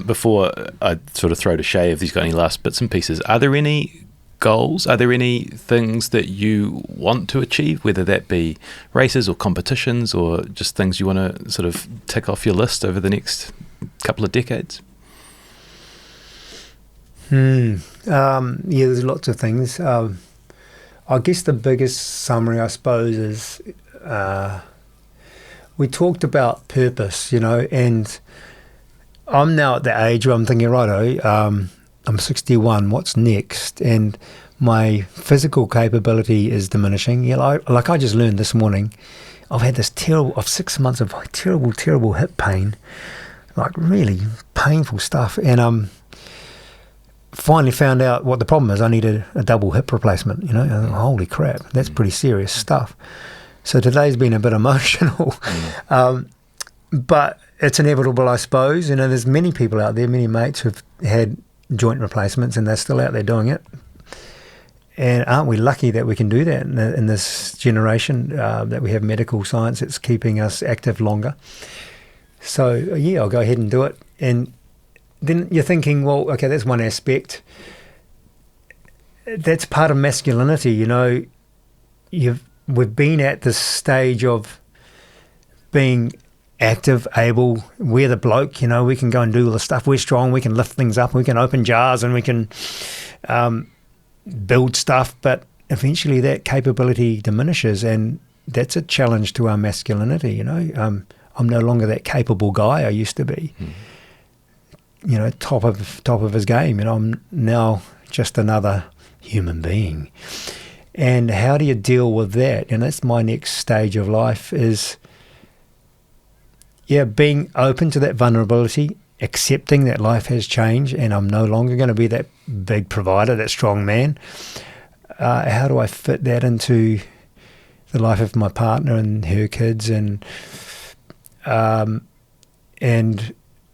Before I sort of throw to Shay, if he's got any last bits and pieces, are there any goals? Are there any things that you want to achieve, whether that be races or competitions or just things you want to sort of tick off your list over the next couple of decades? Yeah, there's lots of things. I guess the biggest summary, I suppose, is we talked about purpose, you know, and I'm now at the age where I'm thinking, righto, I'm 61, what's next? And my physical capability is diminishing. You know, like I just learned this morning, I've had this 6 months of terrible hip pain, like really painful stuff, and finally found out what the problem is. I needed a double hip replacement, you know. Holy crap, that's pretty serious stuff. So today's been a bit emotional, but it's inevitable, I suppose. You know, there's many people out there, many mates who've had joint replacements and they're still out there doing it. And aren't we lucky that we can do that in this generation, that we have medical science that's keeping us active longer. So yeah, I'll go ahead and do it. And then you're thinking, well, okay, that's one aspect. That's part of masculinity, you know. We've been at this stage of being active, able. We're the bloke, you know. We can go and do all the stuff. We're strong. We can lift things up. We can open jars and we can build stuff. But eventually that capability diminishes, and that's a challenge to our masculinity, you know. I'm no longer that capable guy I used to be. You know, top of his game, and I'm now just another human being. And how do you deal with that? And that's my next stage of life is, being open to that vulnerability, accepting that life has changed and I'm no longer going to be that big provider, that strong man. How do I fit that into the life of my partner and her kids and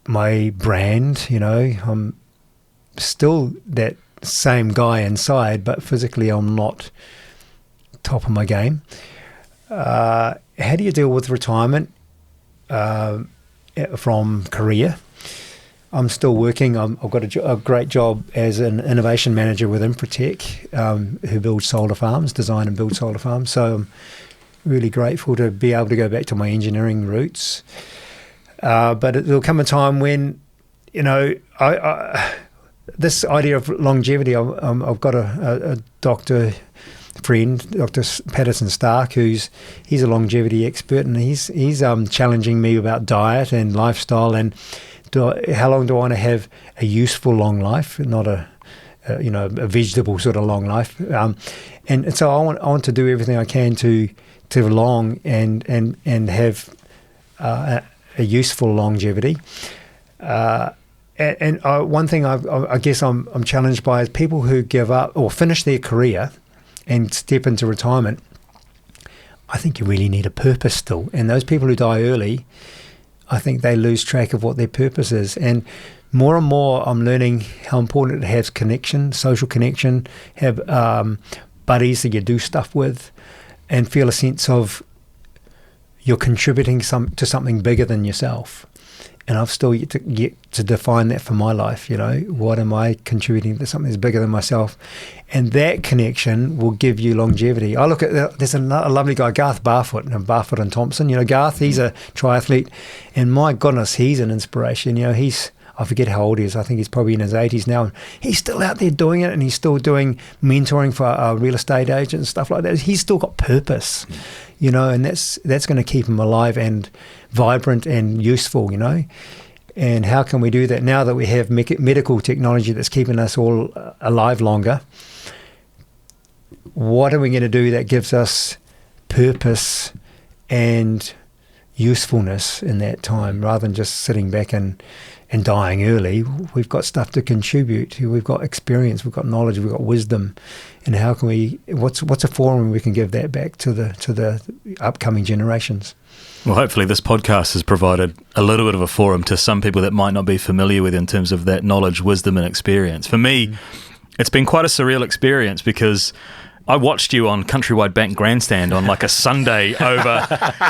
my brand? You know, I'm still that same guy inside, but physically I'm not top of my game. How do you deal with retirement from career? I'm still working. I've got a great job as an innovation manager with Infratech, who builds solar farms, design and build solar farms. So I'm really grateful to be able to go back to my engineering roots. But there'll come a time when, you know, I this idea of longevity, I've got a doctor friend, Dr. Patterson Stark, he's a longevity expert, and he's challenging me about diet and lifestyle, and how long do I want to have a useful long life, not a vegetable sort of long life, and so I want to do everything I can to live long and have a useful longevity. One thing I guess I'm challenged by is people who give up or finish their career and step into retirement. I think you really need a purpose still, and those people who die early, I think they lose track of what their purpose is. And more and more I'm learning how important it has connection, social connection, have buddies that you do stuff with, and feel a sense of you're contributing to something bigger than yourself. And I've still yet to define that for my life, what am I contributing to something that's bigger than myself? And that connection will give you longevity. I look at, there's a lovely guy, Garth Barfoot and Thompson. Garth, he's a triathlete, and my goodness, he's an inspiration. I forget how old he is. I think he's probably in his 80s now. And he's still out there doing it, and he's still doing mentoring for real estate agents and stuff like that. He's still got purpose, and that's going to keep him alive and vibrant and useful, And how can we do that now that we have medical technology that's keeping us all alive longer? What are we going to do that gives us purpose and usefulness in that time, rather than just sitting back and dying early? We've got stuff to contribute. We've got experience, we've got knowledge, we've got wisdom. And how can we? What's a forum we can give that back to the upcoming generations? Well, hopefully this podcast has provided a little bit of a forum to some people that might not be familiar with in terms of that knowledge, wisdom, and experience. For me, it's been quite a surreal experience because I watched you on Countrywide Bank Grandstand on like a Sunday over,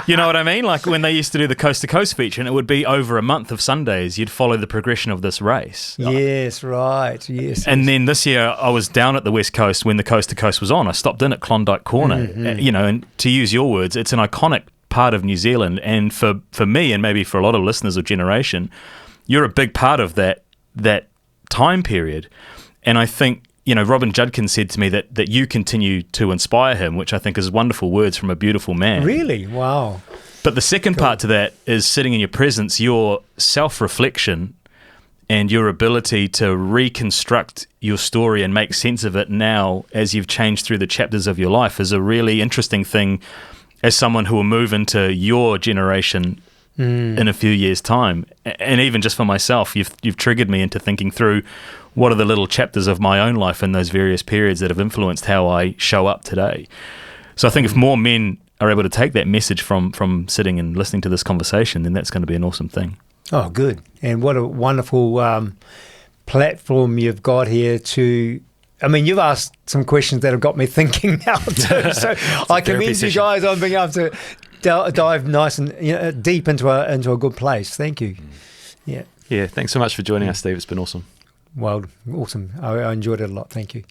you know what I mean? Like when they used to do the Coast to Coast feature, and it would be over a month of Sundays, you'd follow the progression of this race. Yes, right, yes. And then this year I was down at the West Coast when the Coast to Coast was on. I stopped in at Klondike Corner, and to use your words, it's an iconic part of New Zealand. And for me, and maybe for a lot of listeners of Generation, you're a big part of that time period. And I think, Robin Judkins said to me that you continue to inspire him, which I think is wonderful words from a beautiful man. Really? Wow. But the second part to that is sitting in your presence, your self-reflection and your ability to reconstruct your story and make sense of it now as you've changed through the chapters of your life is a really interesting thing as someone who will move into your generation in a few years' time. And even just for myself, you've triggered me into thinking through what are the little chapters of my own life in those various periods that have influenced how I show up today. So I think if more men are able to take that message from sitting and listening to this conversation, then that's going to be an awesome thing. Oh, good. And what a wonderful platform you've got here to... you've asked some questions that have got me thinking now too. So I commend you guys on being able to dive nice and deep into a good place. Thank you. Yeah. Yeah, thanks so much for joining us, Steve. It's been awesome. Well, awesome. I enjoyed it a lot. Thank you.